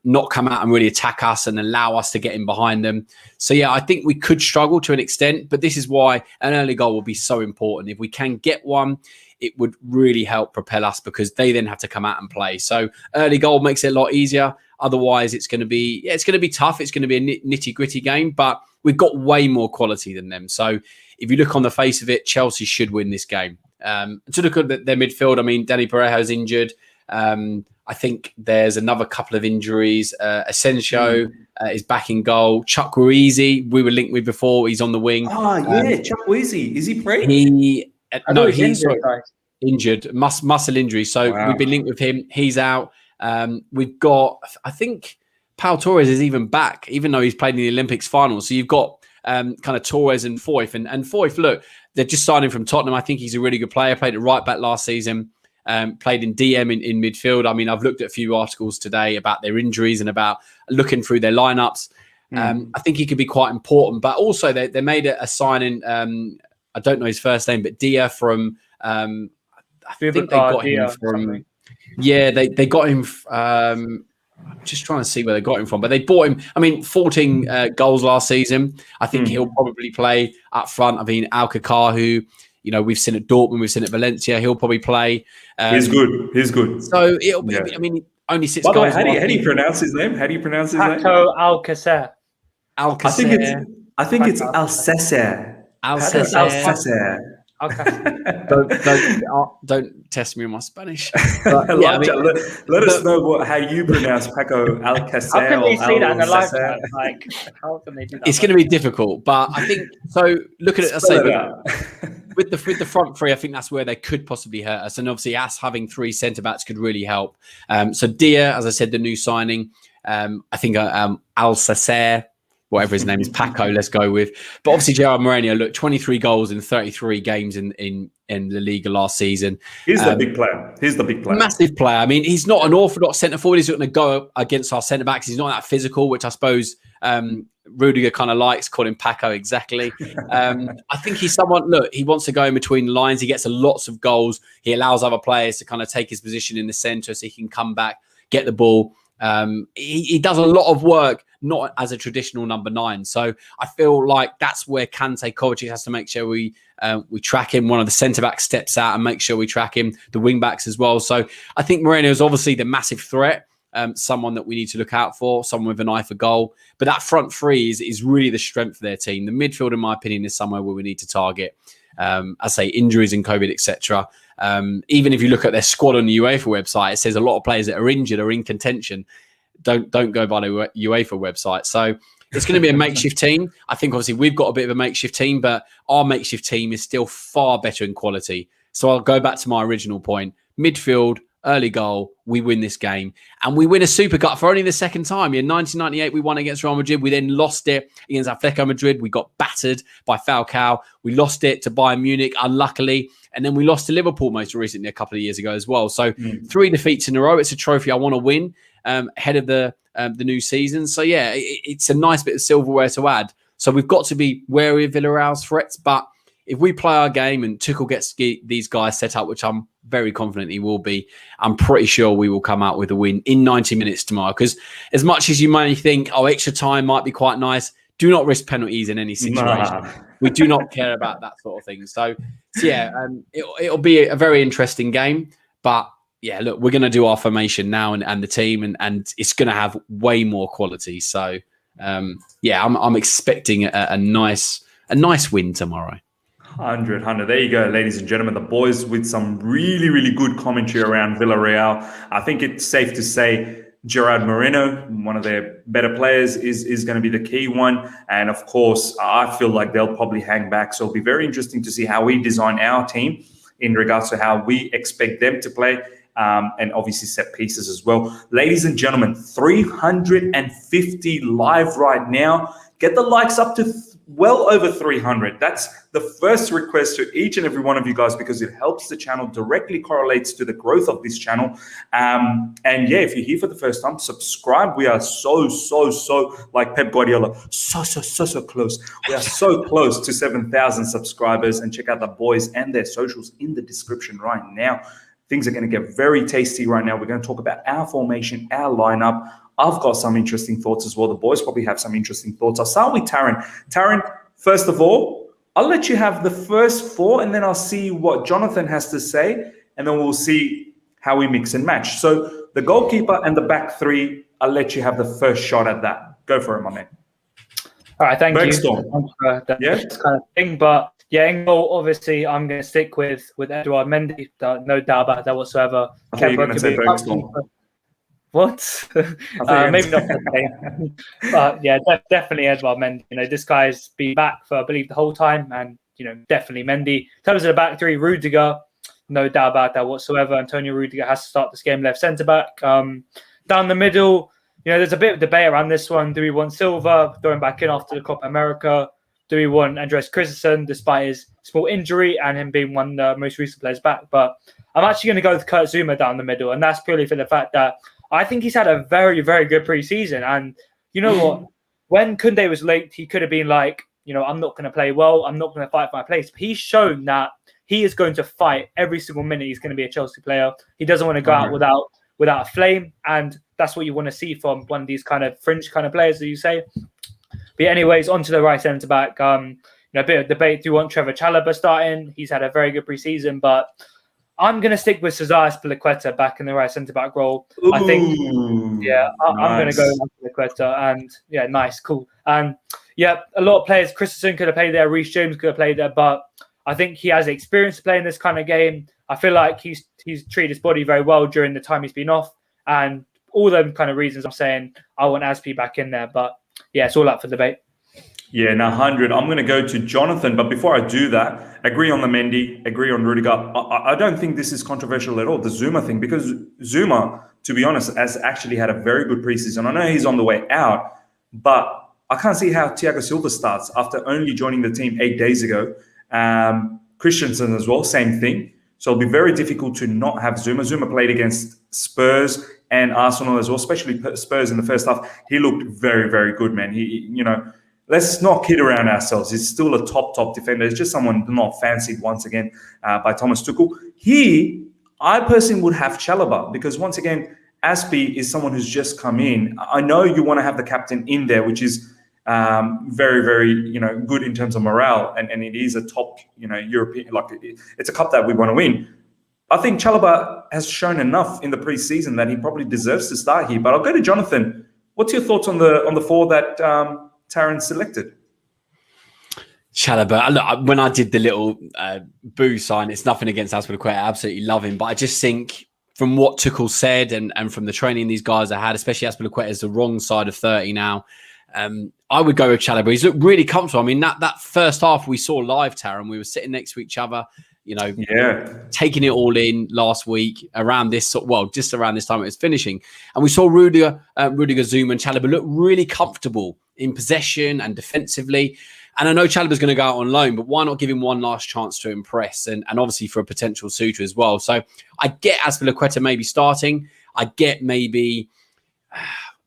not come out and really attack us and allow us to get in behind them. So yeah, I think we could struggle to an extent, but this is why an early goal will be so important. If we can get one, it would really help propel us because they then have to come out and play. So early goal makes it a lot easier. Otherwise, it's going to be tough. It's going to be a nitty gritty game, but we've got way more quality than them. So if you look on the face of it, Chelsea should win this game. To look at their midfield, I mean, Danny Parejo's injured. I think there's another couple of injuries. Asensio is back in goal. Chuck Ruizy, we were linked with before. He's on the wing. Chuck Ruizy. Is he playing? He's injured, muscle injury. So we've been linked with him. He's out. We've got, I think, Pau Torres is even back, even though he's played in the Olympics final. So you've got kind of Torres and Foyth. And Foyth, look, they're just signing from Tottenham. I think he's a really good player. Played at right back last season. Played in DM in midfield. I mean, I've looked at a few articles today about their injuries and about looking through their lineups. I think he could be quite important. But also, they made a signing. I don't know his first name, but Dia from. I think they got him from. Yeah, they got him. I'm just trying to see where they got him from, but they bought him. I mean, 14 goals last season. I think he'll probably play up front. I mean, Alcacar, who we've seen at Dortmund, we've seen at Valencia. He'll probably play. He's good. So it'll be. I mean, only 6 By the goals. way, how do you pronounce his name? Paco Alcacer. I think it's Alcacer. Alcacer. Don't test me on my Spanish. But, let us know how you pronounce Paco Alcacer. How can they see that in the live chat? Like, how can they do that? It's going to be difficult, but I think so. Look at it. I say with the front three, I think that's where they could possibly hurt us, and obviously us having 3 centre backs could really help. So Dia, as I said, the new signing. I think Alcacer. Whatever his name is, Paco, let's go with. But obviously, Gerard Moreno, look, 23 goals in 33 games in the Liga last season. He's the big player. Massive player. I mean, he's not an orthodox centre forward. He's not going to go against our centre backs. He's not that physical, which I suppose Rudiger kind of likes, calling Paco exactly. I think he's someone, look, he wants to go in between the lines. He gets lots of goals. He allows other players to kind of take his position in the centre so he can come back, get the ball. He does a lot of work, not as a traditional number 9. So I feel like that's where Kante Kovacic has to make sure we track him. One of the centre backs steps out and make sure we track him. The wing backs as well. So I think Moreno is obviously the massive threat. Someone that we need to look out for. Someone with an eye for goal. But that front three is really the strength of their team. The midfield, in my opinion, is somewhere where we need to target. I say injuries and COVID, etc. Even if you look at their squad on the UEFA website, it says a lot of players that are injured or in contention. Don't go by the UEFA website. So it's going to be a makeshift team. I think obviously we've got a bit of a makeshift team, but our makeshift team is still far better in quality. So I'll go back to my original point. Midfield, early goal, we win this game. And we win a Super Cup for only the second time. In 1998, we won against Real Madrid. We then lost it against Atletico Madrid. We got battered by Falcao. We lost it to Bayern Munich, unluckily. And then we lost to Liverpool most recently a couple of years ago as well. So 3 defeats in a row. It's a trophy I want to win ahead of the new season. So, yeah, it's a nice bit of silverware to add. So we've got to be wary of Villarreal's threats. But if we play our game and Tuchel gets these guys set up, which I'm very confident he will be, I'm pretty sure we will come out with a win in 90 minutes tomorrow. Because as much as you may think, extra time might be quite nice, do not risk penalties in any situation. We do not care about that sort of thing. So yeah, it'll be a very interesting game. But yeah, look, we're going to do our formation now and the team, and it's going to have way more quality. So yeah, I'm expecting a nice win tomorrow. 100. There you go, ladies and gentlemen. The boys with some really, really good commentary around Villarreal. I think it's safe to say Gerard Moreno, one of their better players, is going to be the key one. And of course, I feel like they'll probably hang back. So it'll be very interesting to see how we design our team in regards to how we expect them to play. And obviously set pieces as well. Ladies and gentlemen, 350 live right now. Get the likes up to well over 300. That's the first request to each and every one of you guys, because it helps the channel, directly correlates to the growth of this channel. And yeah, if you're here for the first time, subscribe. We are so like Pep Guardiola, so close. We are so close to 7,000 subscribers, and check out the boys and their socials in the description right now. Things are going to get very tasty right now. We're going to talk about our formation, our lineup. I've got some interesting thoughts as well. The boys probably have some interesting thoughts. I'll start with Taryn. Taryn, first of all, I'll let you have the first 4, and then I'll see what Jonathan has to say, and then we'll see how we mix and match. So the goalkeeper and the back 3, I'll let you have the first shot at that. Go for it, my man. All right, thank you. Yeah, kind of thing, but yeah, in goal, obviously, I'm going to stick with Edouard Mendy. No doubt about that whatsoever. I thought you were going to say Bergstrom. What? Maybe not. But yeah, definitely Edouard Mendy. You know, this guy's been back for, I believe, the whole time, and definitely Mendy. In terms of the back 3, Rudiger, no doubt about that whatsoever. Antonio Rudiger has to start this game left centre back. Down the middle, there's a bit of debate around this one. Do we want Silva throwing back in after the Copa America? Do we want Andreas Christensen, despite his small injury and him being one of the most recent players back? But I'm actually going to go with Kurt Zouma down the middle, and that's purely for the fact that I think he's had a very, very good preseason. And you know what? When Koundé was late, he could have been like, I'm not going to play well. I'm not going to fight for my place. But he's shown that he is going to fight every single minute. He's going to be a Chelsea player. He doesn't want to go out without a flame. And that's what you want to see from one of these kind of fringe kind of players, that you say. But anyways, on to the right centre back. A bit of debate. Do you want Trevor Chalobah starting? He's had a very good preseason, but I'm going to stick with Cesar Azpilicueta back in the right centre back role. Ooh, I think, yeah, nice. I'm going to go with Azpilicueta, and yeah, nice, cool. And yeah, a lot of players. Christensen could have played there. Reece James could have played there, but I think he has the experience to play in this kind of game. I feel like he's treated his body very well during the time he's been off, and all them kind of reasons I'm saying I want Azpi back in there. But yeah, it's all up for debate. Yeah, now 100. I'm going to go to Jonathan, but before I do that, agree on the Mendy, agree on Rudiger. I don't think this is controversial at all, the Zouma thing, because Zouma, to be honest, has actually had a very good preseason. I know he's on the way out, but I can't see how Thiago Silva starts after only joining the team 8 days ago. Christensen as well, same thing. So it'll be very difficult to not have Zouma. Zouma played against Spurs and Arsenal as well, especially Spurs in the first half. He looked very, very good, man. Let's not kid around ourselves. He's still a top defender. It's just someone not fancied once again by Thomas Tuchel. I personally would have Chalobah, because once again, Azpi is someone who's just come in. I know you want to have the captain in there, which is very, very, good in terms of morale, and it is a top, European, like it's a cup that we want to win. I think Chalobah has shown enough in the preseason that he probably deserves to start here. But I'll go to Jonathan. What's your thoughts on the 4 that Taryn selected? Chalobah, look, when I did the little boo sign, it's nothing against Azpilicueta. I absolutely love him. But I just think from what Tuchel said and from the training these guys have had, especially Azpilicueta is the wrong side of 30 now, I would go with Chalobah. He's looked really comfortable. I mean, that first half we saw live, Taron, we were sitting next to each other, taking it all in last week around this, just around this time it was finishing. And we saw Rudiger Zouma and Chalobah look really comfortable in possession and defensively. And I know Chalobah's going to go out on loan, but why not give him one last chance to impress? And obviously for a potential suitor as well. So I get Azpilicueta maybe starting. I get maybe...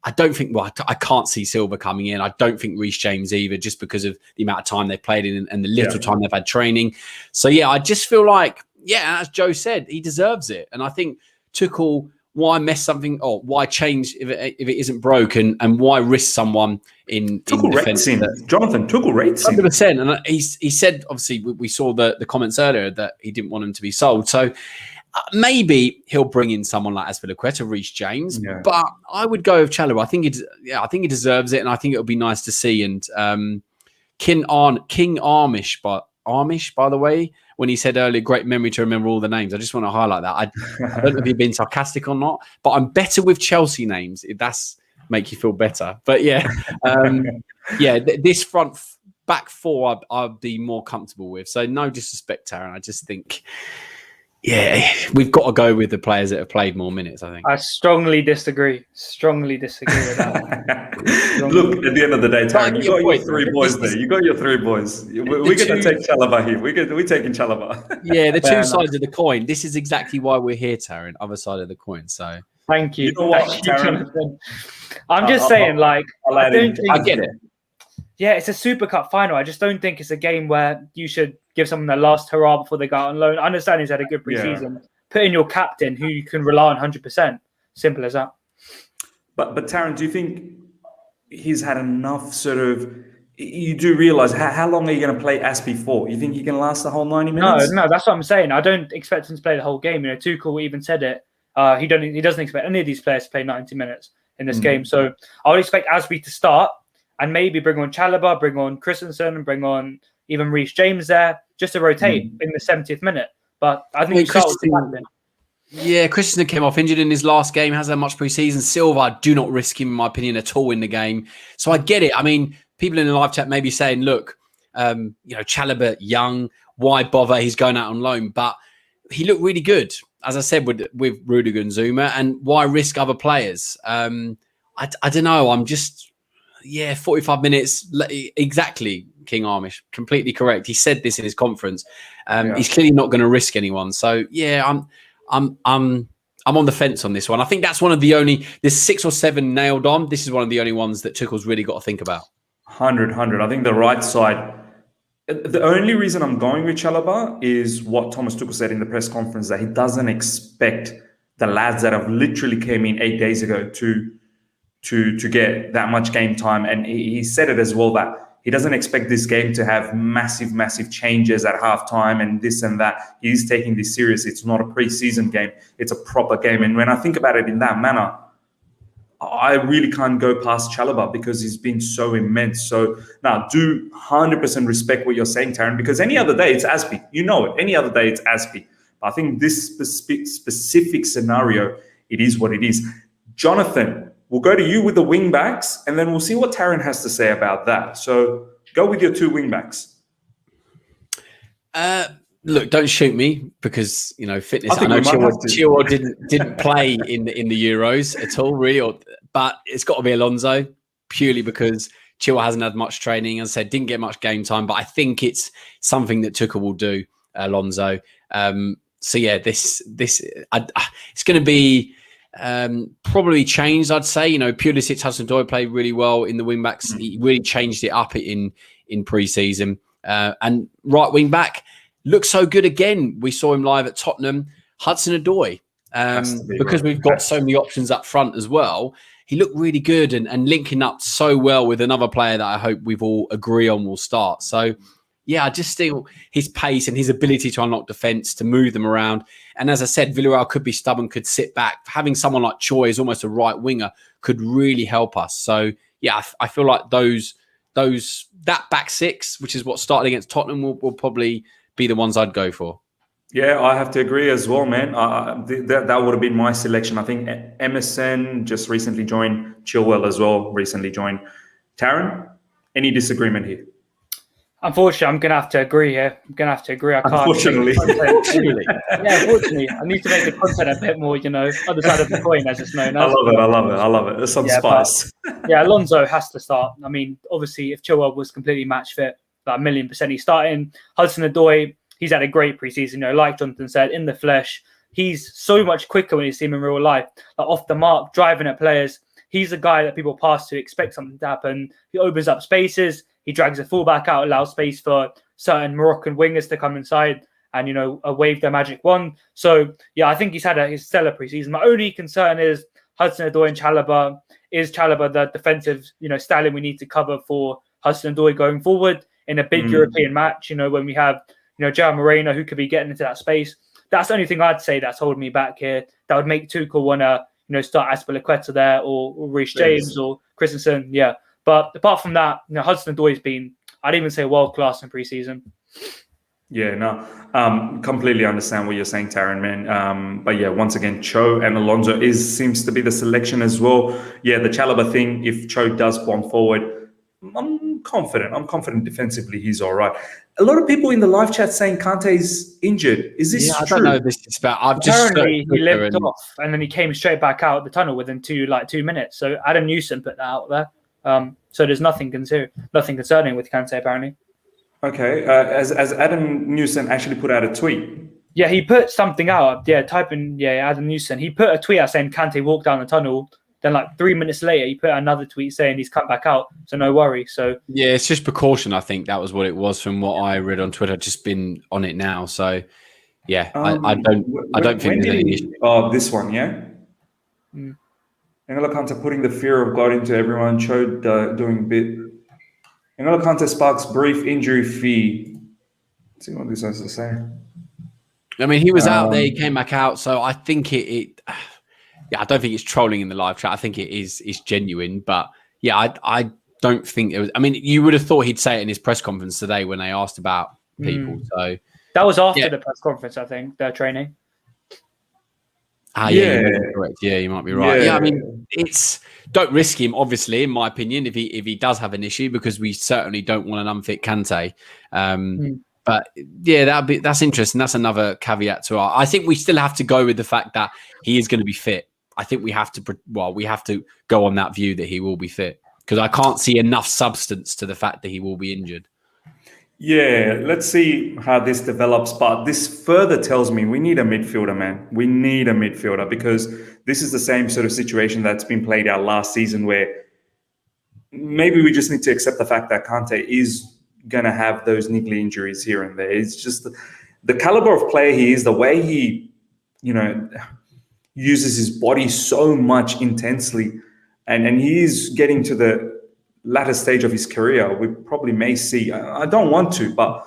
I don't think... Well, I can't see Silva coming in. I don't think Reece James either, just because of the amount of time they've played in and the little time they've had training. So, yeah, I just feel like, as Joe said, he deserves it. And I think Tuchel... Why mess something or why change if it isn't broken, and why risk someone in defense? Jonathan, Tuchel rates him. 100%. And he said, obviously, we saw the comments earlier that he didn't want him to be sold. So maybe he'll bring in someone like Azpilicueta, Reece James. Yeah. But I would go with Chalobah. I think he deserves it, and I think it'll be nice to see. And King Amish, by the way, when he said earlier, great memory to remember all the names. I just want to highlight that. I don't know if you've been sarcastic or not, but I'm better with Chelsea names, if that's make you feel better. But this back four I'd be more comfortable with. So no disrespect, Taron. I just think, we've got to go with the players that have played more minutes, I think. I strongly disagree with that. Look, at the end of the day, Taron, you got your three boys there. You got your three boys. We're going to take Chalobah here. We're taking Chalobah. Yeah, the two sides of the coin. This is exactly why we're here, Taron. Other side of the coin. So thank you. You know what, Taron? I'm just saying, I get it. Yeah, it's a Super Cup final. I just don't think it's a game where you should give someone their last hurrah before they go out on loan. I understand he's had a good preseason. Put in your captain who you can rely on 100%. Simple as that. But Taron, do you think he's had enough sort of... You do realise how long are you going to play Aspie for? You think he can last the whole 90 minutes? No, that's what I'm saying. I don't expect him to play the whole game. Tuchel even said it. He doesn't expect any of these players to play 90 minutes in this game. So I would expect Aspie to start and maybe bring on Chalobah, bring on Christensen, and bring on even Reece James there, just to rotate in the 70th minute. But I think Christensen came off injured in his last game, hasn't had much preseason. Silva, do not risk him, in my opinion, at all in the game. So I get it. I mean, people in the live chat may be saying, look, Chalobah, young, why bother? He's going out on loan. But he looked really good, as I said, with Rudiger and Zouma. And why risk other players? I don't know. I'm just... 45 minutes. Exactly, King Amish. Completely correct. He said this in his conference. He's clearly not going to risk anyone. So I'm on the fence on this one. I think that's one of the only. There's 6 or 7 nailed on. This is one of the only ones that Tuchel's really got to think about. 100. I think the right side. The only reason I'm going with Chalobah is what Thomas Tuchel said in the press conference, that he doesn't expect the lads that have literally came in 8 days ago to get that much game time. And he said it as well, that he doesn't expect this game to have massive changes at halftime and this and that. He's taking this serious. It's not a preseason game. It's a proper game. And when I think about it in that manner, I really can't go past Chalobah because he's been so immense. So now do 100% respect what you're saying, Taron, because any other day it's Aspie. You know it. Any other day it's Aspie. But I think this specific scenario, it is what it is. Jonathan, we'll go to you with the wing backs, and then we'll see what Taron has to say about that. So go with your 2 wing backs. Look, don't shoot me because fitness. I know Chilwell didn't play in the Euros at all, really. But it's got to be Alonso purely because Chilwell hasn't had much training. As I said, didn't get much game time. But I think it's something that Tuchel will do, Alonso. It's going to be. Probably changed, I'd say. Pulisic, Hudson-Odoi played really well in the wing backs. He really changed it up in pre-season. And right wing back looks so good again. We saw him live at Tottenham. Hudson-Odoi, because we've got so many options up front as well. He looked really good and linking up so well with another player that I hope we've all agree on will start. So I just feel his pace and his ability to unlock defence, to move them around. And as I said, Villarreal could be stubborn, could sit back. Having someone like Choi as almost a right winger could really help us. So, I feel like those that back six, which is what started against Tottenham, will probably be the ones I'd go for. Yeah, I have to agree as well, man. That would have been my selection. I think Emerson just recently joined, Chilwell as well recently joined. Taryn, any disagreement here? Unfortunately, I'm going to have to agree here. I can't. Unfortunately. Unfortunately. Unfortunately. I need to make the content a bit more, other side of the coin, as it's known as. I love it. There's some spice. Alonso has to start. I mean, obviously, if Chilwell was completely match fit, about 1,000,000% he's starting. Hudson-Odoi, he's had a great preseason. Like Jonathan said, in the flesh, he's so much quicker when you see him in real life. Like off the mark, driving at players. He's the guy that people pass to, expect something to happen. He opens up spaces. He drags a fullback out, allows space for certain Moroccan wingers to come inside and, wave their magic wand. So, I think he's had his stellar preseason. My only concern is Hudson-Odoi and Chalobah. Is Chalobah the defensive, stallion we need to cover for Hudson-Odoi going forward in a big European match, when we have, João Moreno who could be getting into that space? That's the only thing I'd say that's holding me back here. That would make Tuchel want to, start Azpilicueta there or Reece James or Christensen. Yeah. But apart from that, Hudson-Odoi has been, I'd even say, world-class in pre-season. Yeah, no, completely understand what you're saying, Taryn, man. But yeah, once again, Cho and Alonso seems to be the selection as well. Yeah, the Chalobah thing, if Cho does go on forward, I'm confident defensively he's all right. A lot of people in the live chat saying Kante's injured. Is this true? I don't know if this is about. Apparently, he limped off and then he came straight back out of the tunnel within 2 minutes. So Adam Newson put that out there. So there's nothing concerning with Kante apparently. Okay, as Adam Newson actually put out a tweet. Yeah, he put something out. Yeah, type in Adam Newson. He put a tweet out saying Kante walked down the tunnel. Then 3 minutes later, he put out another tweet saying he's come back out. So no worry. So yeah, it's just precaution. I think that was what it was from what I read on Twitter. I've just been on it now. So yeah, I don't think there's any issue. Oh, this one, yeah. N'Golo Kante putting the fear of God into everyone. Cho doing a bit. N'Golo Kante sparks brief injury fee. Let's see what this has to say. I mean, he was out there. He came back out. So I think I don't think it's trolling in the live chat. I think it's genuine. But yeah, I don't think it was. I mean, you would have thought he'd say it in his press conference today when they asked about people. So that was after the press conference, I think, their training. Yeah, you're correct. Yeah, you might be right. Yeah, I mean, don't risk him. Obviously, in my opinion, if he does have an issue, because we certainly don't want an unfit Kante. But yeah, that's interesting. That's another caveat to I think we still have to go with the fact that he is going to be fit. I think we have to go on that view that he will be fit, because I can't see enough substance to the fact that he will be injured. Yeah, let's see how this develops. But this further tells me we need a midfielder, man. We need a midfielder, because this is the same sort of situation that's been played out last season, where maybe we just need to accept the fact that Kante is going to have those niggly injuries here and there. It's just the caliber of player he is, the way he, uses his body so much intensely, and he is getting to the latter stage of his career. We probably may see, I don't want to, but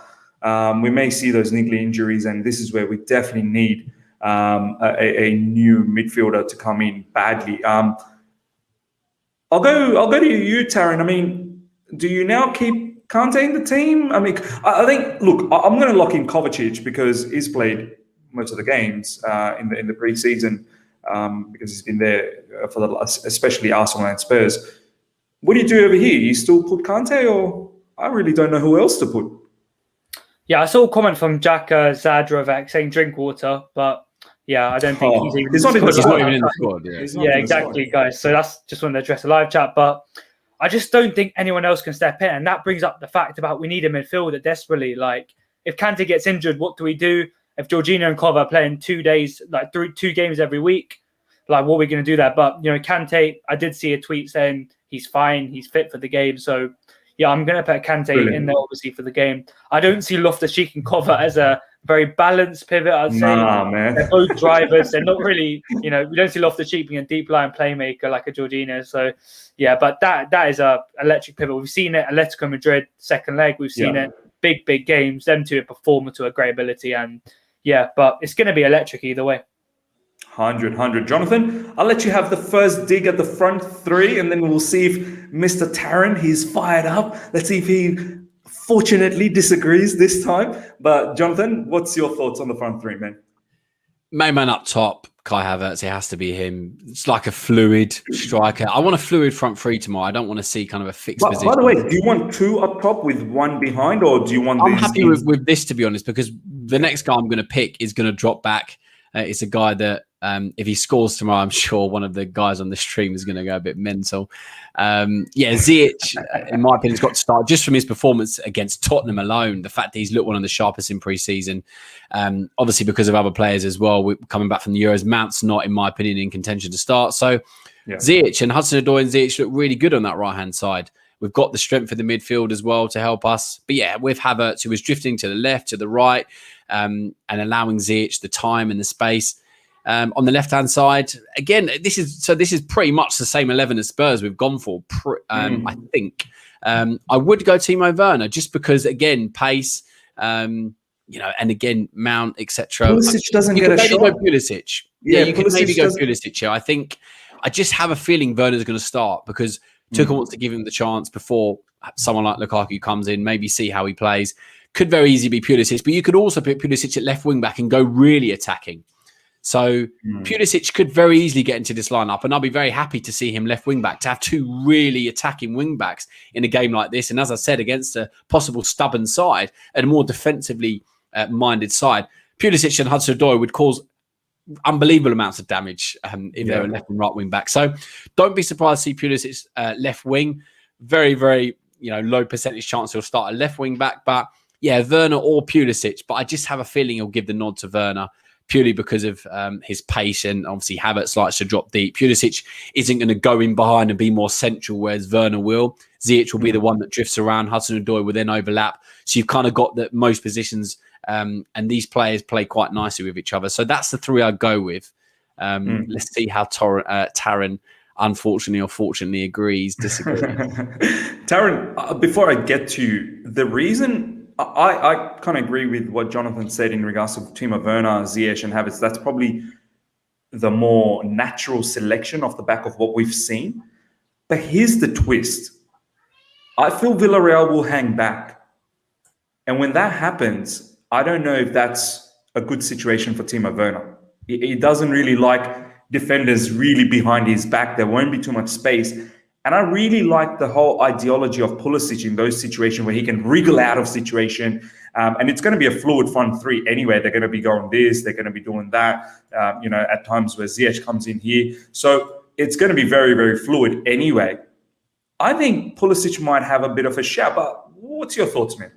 we may see those niggly injuries, and this is where we definitely need a new midfielder to come in badly. I'll go to you, Taryn. I mean, do you now keep Kante in the team? I mean, I think, look, I'm going to lock in Kovacic, because he's played most of the games in the pre-season, because he's been there for especially Arsenal and Spurs. What do you do over here? You still put Kante, or I really don't know who else to put? Yeah, I saw a comment from Jack Zadrovac saying drink water, but yeah, I don't think he's not even in the squad. Yeah, exactly, guys. So that's just wanted to address the live chat, but I just don't think anyone else can step in, and that brings up the fact about we need a midfielder desperately. Like, if Kante gets injured, what do we do? If Jorginho and Kova are playing 2 days, through 2 games every week, what are we going to do that? But Kante, I did see a tweet saying he's fine, he's fit for the game. So yeah, I'm going to put Kante in there obviously for the game. I don't see Loftus-Cheek and Kova as a very balanced pivot. I'd say man. They're both drivers. They're not really, we don't see Loftus-Cheek being a deep line playmaker like a Jorginho. So yeah, but that is a electric pivot. We've seen it. Atletico Madrid second leg. We've seen it. Big games. Them two perform to a great ability, and yeah, but it's going to be electric either way. 100. Jonathan, I'll let you have the first dig at the front three, and then we'll see if Mr. Taryn, he's fired up. Let's see if he fortunately disagrees this time. But Jonathan, what's your thoughts on the front three, man? Main man up top, Kai Havertz. It has to be him. It's like a fluid striker. I want a fluid front three tomorrow. I don't want to see kind of a fixed position. By the way, do you want two up top with one behind, or do you want? I'm happy with this, to be honest, because the next guy I'm going to pick is going to drop back. It's a guy that, if he scores tomorrow, I'm sure one of the guys on the stream is going to go a bit mental. Ziyech, in my opinion, has got to start just from his performance against Tottenham alone. The fact that he's looked one of the sharpest in pre-season, obviously because of other players as well. We're coming back from the Euros. Mount's not, in my opinion, in contention to start. So Ziyech and Hudson-Odoi and Ziyech look really good on that right-hand side. We've got the strength of the midfield as well to help us. But yeah, with Havertz, who was drifting to the left, to the right, and allowing Ziyech the time and the space. On the left-hand side, again, this is pretty much the same 11 as Spurs we've gone for, I think. I would go Timo Werner just because, again, pace, and again, Mount, etc. Pulisic doesn't get a shot. Go Pulisic. Yeah, you could maybe go Pulisic here. I think I just have a feeling Werner's going to start because Tuchel wants to give him the chance before someone like Lukaku comes in, maybe see how he plays. Could very easily be Pulisic, but you could also put Pulisic at left wing back and go really attacking. So Pulisic could very easily get into this lineup, and I'll be very happy to see him left wing back, to have two really attacking wing backs in a game like this. And as I said, against a possible stubborn side and a more defensively minded side, Pulisic and Hudson-Odoi would cause unbelievable amounts of damage if they were left and right wing back. So don't be surprised to see Pulisic left wing. Very, very low percentage chance he'll start a left wing back, but yeah, Werner or Pulisic. But I just have a feeling he'll give the nod to Werner, purely because of his pace, and obviously Havertz likes to drop deep. Pulisic isn't going to go in behind and be more central, whereas Werner will. Ziyech will be the one that drifts around. Hudson-Odoi will then overlap. So you've kind of got that most positions, and these players play quite nicely with each other. So that's the three I'd go with. Let's see how Taryn, unfortunately or fortunately, disagrees. Taryn, before I get to you, the reason I kind of agree with what Jonathan said in regards to Timo Werner, Ziyech and Havertz. That's probably the more natural selection off the back of what we've seen. But here's the twist. I feel Villarreal will hang back. And when that happens, I don't know if that's a good situation for Timo Werner. He doesn't really like defenders really behind his back. There won't be too much space. And I really like the whole ideology of Pulisic in those situations where he can wriggle out of situation. And it's going to be a fluid front three anyway. They're going to be going this, they're going to be doing that, at times where Ziyech comes in here. So it's going to be very, very fluid anyway. I think Pulisic might have a bit of a shout, but what's your thoughts, man?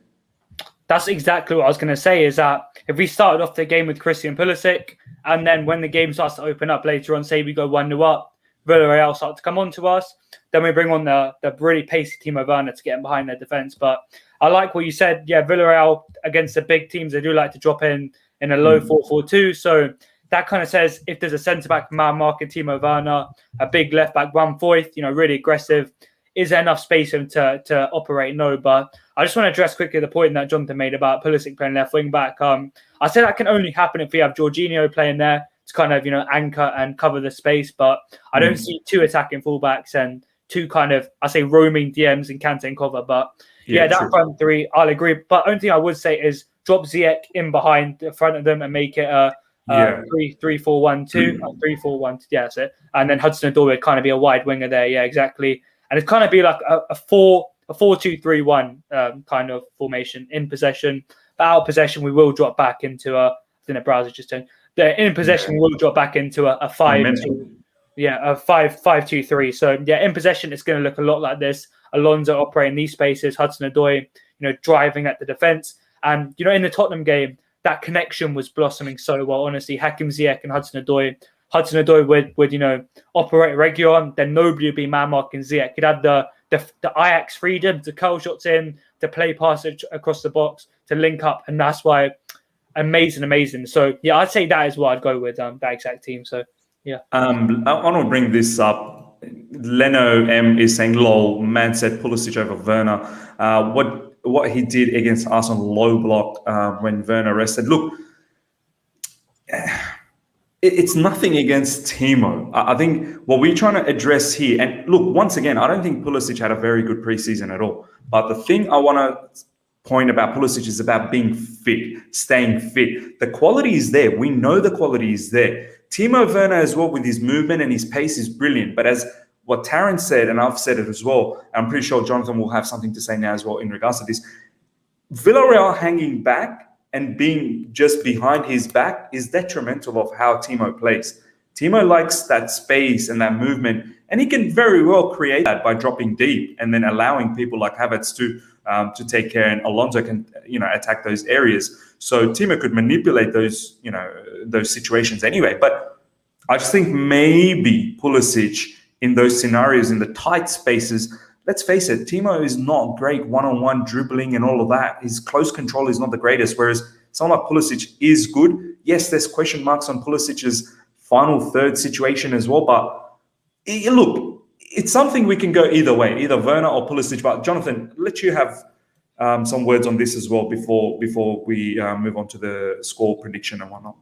That's exactly what I was going to say, is that if we started off the game with Christian Pulisic, and then when the game starts to open up later on, say we go 1-0 up, Villarreal start to come on to us, then we bring on the really pacey Timo Werner to get in behind their defence. But I like what you said. Yeah, Villarreal, against the big teams, they do like to drop in a low 4-4-2. So that kind of says if there's a centre-back man marking Timo Werner, a big left-back 1/4, really aggressive, is there enough space for him to operate? No, but I just want to address quickly the point that Jonathan made about Pulisic playing left wing back. I said that can only happen if we have Jorginho playing there to kind of, anchor and cover the space. But I don't see two attacking fullbacks and two kind of, I say, roaming DMs and Kante and cover. But that front three, I'll agree. But the only thing I would say is drop Ziyech in behind the front of them and make it a 3-4-1-2, 3-4-1. Yeah, that's it. And then Hudson-Odoi would kind of be a wide winger there. Yeah, exactly. And it's kind of be like a 4-2-3-1 kind of formation in possession. But out of possession, we will drop back into I think the browser just turned. In possession, we will drop back into a 5-2. Yeah, a 5-2-3. So in possession, it's going to look a lot like this. Alonso operating these spaces, Hudson-Odoi, driving at the defense. And in the Tottenham game, that connection was blossoming so well. Honestly, Hakim Ziyech and Hudson-Odoi. Hudson-Odoi would operate regular, then nobody would be man marking Ziyech. He'd have the Ajax freedom to curl shots in, to play passage across the box, to link up, and that's why amazing. So I'd say that is what I'd go with, that exact team. So I want to bring this up. Leno M is saying, "Lol, man said Pulisic over Werner." What he did against us on low block when Werner rested. Look, it's nothing against Timo. I think what we're trying to address here, and look, once again, I don't think Pulisic had a very good preseason at all. But the thing I want to point about Pulisic is about being fit, staying fit. The quality is there. We know the quality is there. Timo Werner as well, with his movement and his pace, is brilliant. But as what Taryn said, and I've said it as well, I'm pretty sure Jonathan will have something to say now as well in regards to this. Villarreal hanging back and being just behind his back is detrimental of how Timo plays. Timo likes that space and that movement, and he can very well create that by dropping deep and then allowing people like Havertz to take care, and Alonso can attack those areas. So Timo could manipulate those situations anyway. But I just think maybe Pulisic in those scenarios, in the tight spaces, let's face it, Timo is not great one-on-one dribbling and all of that. His close control is not the greatest, whereas someone like Pulisic is good. Yes, there's question marks on Pulisic's final third situation as well, but look, it's something we can go either way, either Werner or Pulisic. But Jonathan, let you have some words on this as well before we move on to the score prediction and whatnot.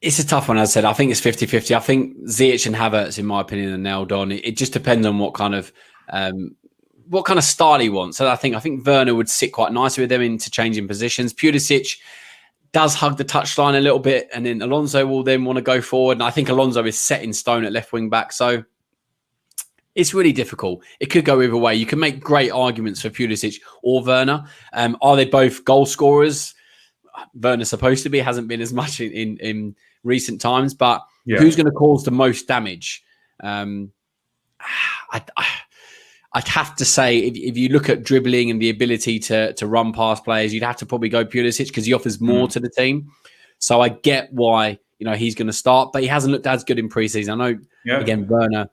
It's a tough one, as I said. I think it's 50-50. I think Ziyech and Havertz, in my opinion, are nailed on. It just depends on what kind of style he wants. So I think Werner would sit quite nicely with them, interchanging positions. Pulisic does hug the touchline a little bit, and then Alonso will then want to go forward. And I think Alonso is set in stone at left wing back. So it's really difficult. It could go either way. You can make great arguments for Pulisic or Werner. Are they both goal scorers? Werner's supposed to be, hasn't been as much in recent times, but who's going to cause the most damage? I'd have to say, if you look at dribbling and the ability to run past players, you'd have to probably go Pulisic because he offers more to the team. So I get why he's going to start, but he hasn't looked as good in preseason. I know, again, Werner,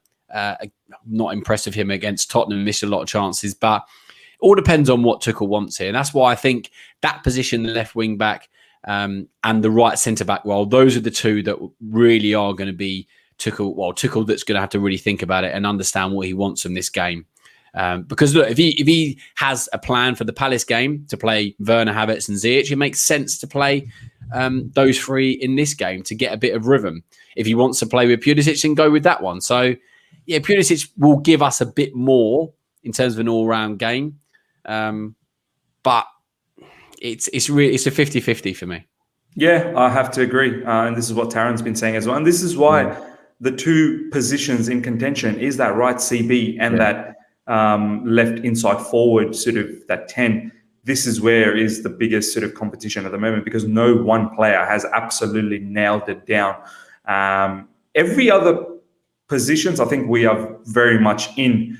not impressed with him against Tottenham, missed a lot of chances, but it all depends on what Tuchel wants here. And that's why I think that position, the left wing back and the right centre back role, those are the two that really are going to be Tuchel that's going to have to really think about it and understand what he wants from this game. Because look, if he has a plan for the Palace game to play Werner, Havertz and Ziyech, it makes sense to play those three in this game to get a bit of rhythm. If he wants to play with Pulisic, then go with that one. So, yeah, Pulisic will give us a bit more in terms of an all-round game. But it's a 50-50 for me. Yeah, I have to agree. And this is what Taryn's been saying as well. And this is why the two positions in contention is that right CB and that left inside forward, sort of that 10. This is where is the biggest sort of competition at the moment, because no one player has absolutely nailed it down. Every other positions, I think we are very much in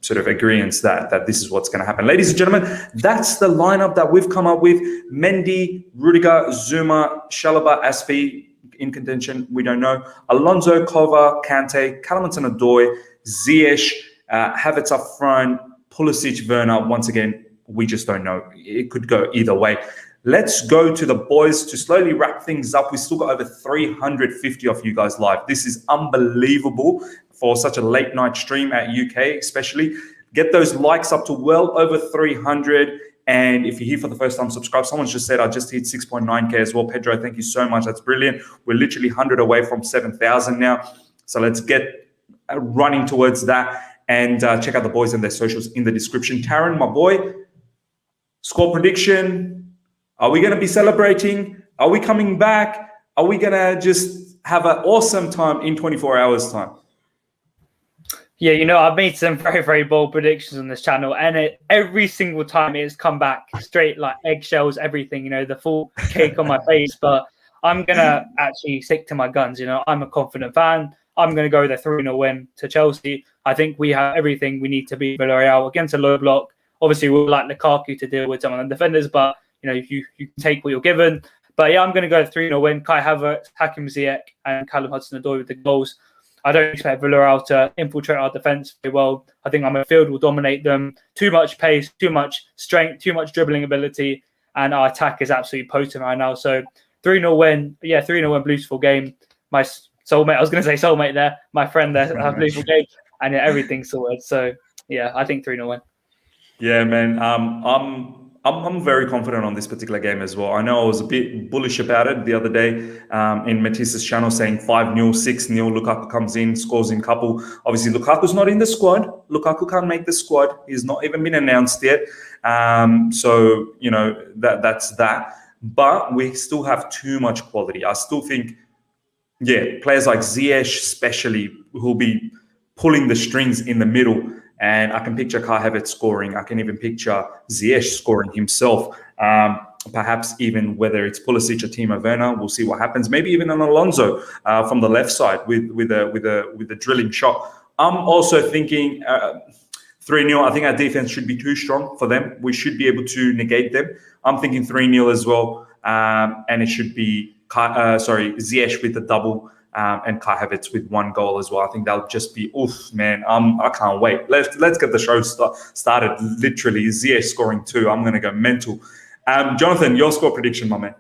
sort of agreement that this is what's going to happen. Ladies and gentlemen, that's the lineup that we've come up with. Mendy, Rudiger, Zuma, Chalobah, Aspi in contention. We don't know. Alonso, Kova, Kante, Kalamantan-Odoi, Ziyech, Havertz up front, Pulisic, Werner. Once again, we just don't know. It could go either way. Let's go to the boys to slowly wrap things up. We still got over 350 of you guys live. This is unbelievable for such a late night stream at UK, especially. Get those likes up to well over 300. And if you're here for the first time, subscribe. Someone's just said, I just hit 6.9K as well. Pedro, thank you so much. That's brilliant. We're literally 100 away from 7,000 now. So let's get running towards that. And check out the boys and their socials in the description. Taryn, my boy, score prediction. Are we going to be celebrating? Are we coming back? Are we going to just have an awesome time in 24 hours time? Yeah, I've made some very, very bold predictions on this channel, and every single time it has come back straight like eggshells, everything, the full cake on my face. But I'm going to actually stick to my guns. I'm a confident fan. I'm going to go with a 3-0 win to Chelsea. I think we have everything we need to beat Villarreal against a low block. Obviously, we'll like Lukaku to deal with some of the defenders, but, you can take what you're given. But, yeah, I'm going to go 3-0 win. Kai Havertz, Hakim Ziyech, and Callum Hudson-Odoi with the goals. I don't expect Villarreal to infiltrate our defence very well. I think our midfield will dominate them. Too much pace, too much strength, too much dribbling ability, and our attack is absolutely potent right now. So 3-0 win. Yeah, 3-0 win, Bluesville game. My soulmate, I was going to say soulmate there. My friend there, Bluesville game. And everything's sorted. So, yeah, I think 3-0 win. Yeah, man. I'm very confident on this particular game as well. I know I was a bit bullish about it the other day in Matisse's channel, saying 5-0, 6-0. Lukaku comes in, scores in couple. Obviously, Lukaku's not in the squad. Lukaku can't make the squad. He's not even been announced yet. So, you know, that's that. But we still have too much quality. I still think, players like Ziyech especially, who'll be pulling the strings in the middle. And I can picture Kai Havertz scoring. I can even picture Ziyech scoring himself. Perhaps even whether it's Pulisic or Timo Werner, we'll see what happens. Maybe even an Alonso from the left side with a drilling shot. I'm also thinking 3-0. I think our defense should be too strong for them. We should be able to negate them. I'm thinking 3-0 as well, and it should be Ziyech with the double. And Kai Havertz with 1 goal as well. I think that'll just be, oof, man. I can't wait. Let's get the show started. Literally, Ziyech scoring 2. I'm going to go mental. Jonathan, your score prediction, my man.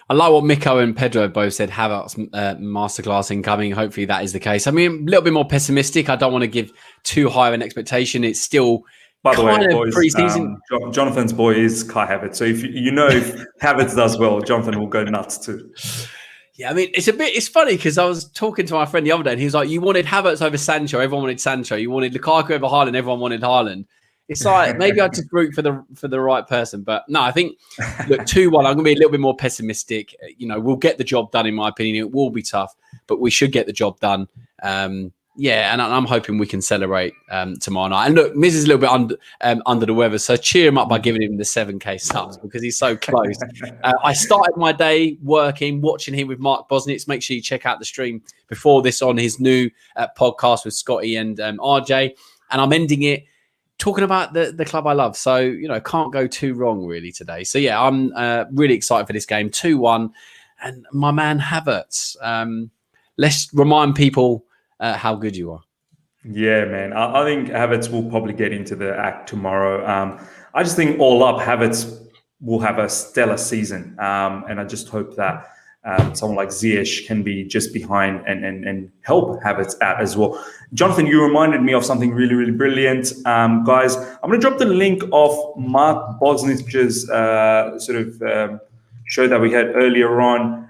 I like what Miko and Pedro both said. Havertz masterclass incoming. Hopefully that is the case. I mean, a little bit more pessimistic. I don't want to give too high of an expectation. It's still by the way, boys, pre-season. Jonathan's boy is Kai Havertz. So if if Havertz does well, Jonathan will go nuts too. Yeah, I mean, it's funny because I was talking to my friend the other day and he was like, you wanted Havertz over Sancho, everyone wanted Sancho. You wanted Lukaku over Haaland, everyone wanted Haaland. It's like, maybe I just root for the right person. But no, I think, look, 2-1, I'm going to be a little bit more pessimistic. You know, we'll get the job done, in my opinion. It will be tough, but we should get the job done. And I'm hoping we can celebrate tomorrow night. And look, Miz is a little bit under the weather, so cheer him up by giving him the 7K subs because he's so close. I started my day watching him with Mark Bosnitz. Make sure you check out the stream before this on his new podcast with Scotty and RJ. And I'm ending it talking about the club I love. So, you know, can't go too wrong really today. So, yeah, I'm really excited for this game. 2-1. And my man Havertz. Let's remind people how good you are. Yeah, man. I think Havertz will probably get into the act tomorrow. I just think all up, Havertz will have a stellar season. And I just hope that someone like Ziyech can be just behind and help Havertz out as well. Jonathan, you reminded me of something really, really brilliant. Guys, I'm going to drop the link of Mark Bosnich's show that we had earlier on.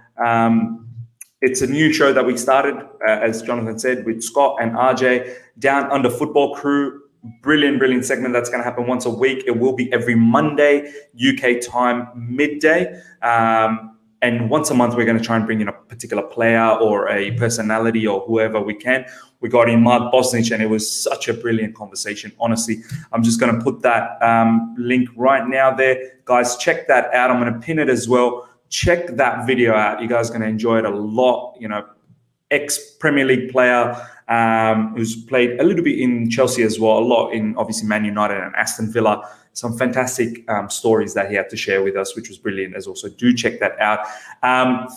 It's a new show that we started, as Jonathan said, with Scott and RJ, Down Under Football Crew. Brilliant segment that's going to happen once a week. It will be every Monday, UK time, midday. And once a month, we're going to try and bring in a particular player or a personality or whoever we can. We got in Mark Bosnich, and it was such a brilliant conversation. Honestly, I'm just going to put that link right now there. Guys, check that out. I'm going to pin it as well. Check that video out. You guys are going to enjoy it a lot. You know, ex-Premier League player who's played a little bit in Chelsea as well, a lot in obviously Man United and Aston Villa. Some fantastic stories that he had to share with us, which was brilliant as well. So do check that out.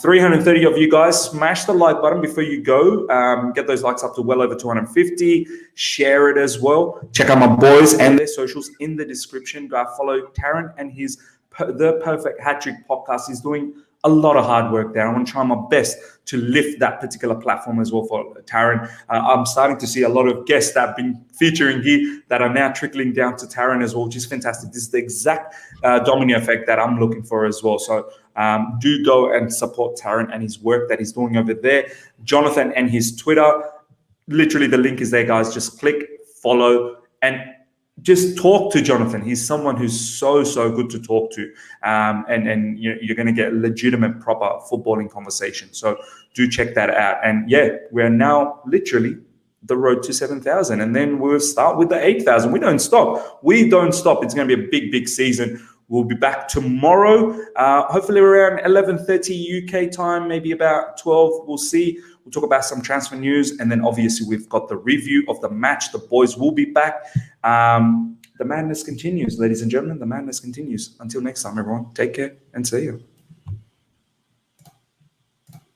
330 of you guys, smash the like button before you go. Get those likes up to well over 250. Share it as well. Check out my boys and their socials in the description. Go follow Taryn and his The Perfect Hat-Trick podcast. He's doing a lot of hard work there. I want to try my best to lift that particular platform as well for Taryn. I'm starting to see a lot of guests that have been featuring here that are now trickling down to Taryn as well, which is fantastic. This is the exact domino effect that I'm looking for as well. So do go and support Taryn and his work that he's doing over there. Jonathan and his Twitter, literally the link is there, guys. Just click, follow, and just talk to Jonathan. He's someone who's so good to talk to, and you're going to get legitimate, proper footballing conversation. So do check that out. And yeah, we're now literally the road to 7,000, and then we'll start with the 8,000. We don't stop. It's going to be a big season. We'll be back tomorrow, hopefully around 11:30 UK time, maybe about 12. We'll see. We'll talk about some transfer news, and then obviously we've got the review of the match. The boys will be back. The madness continues, ladies and gentlemen. The madness continues. Until next time, everyone, take care and see you.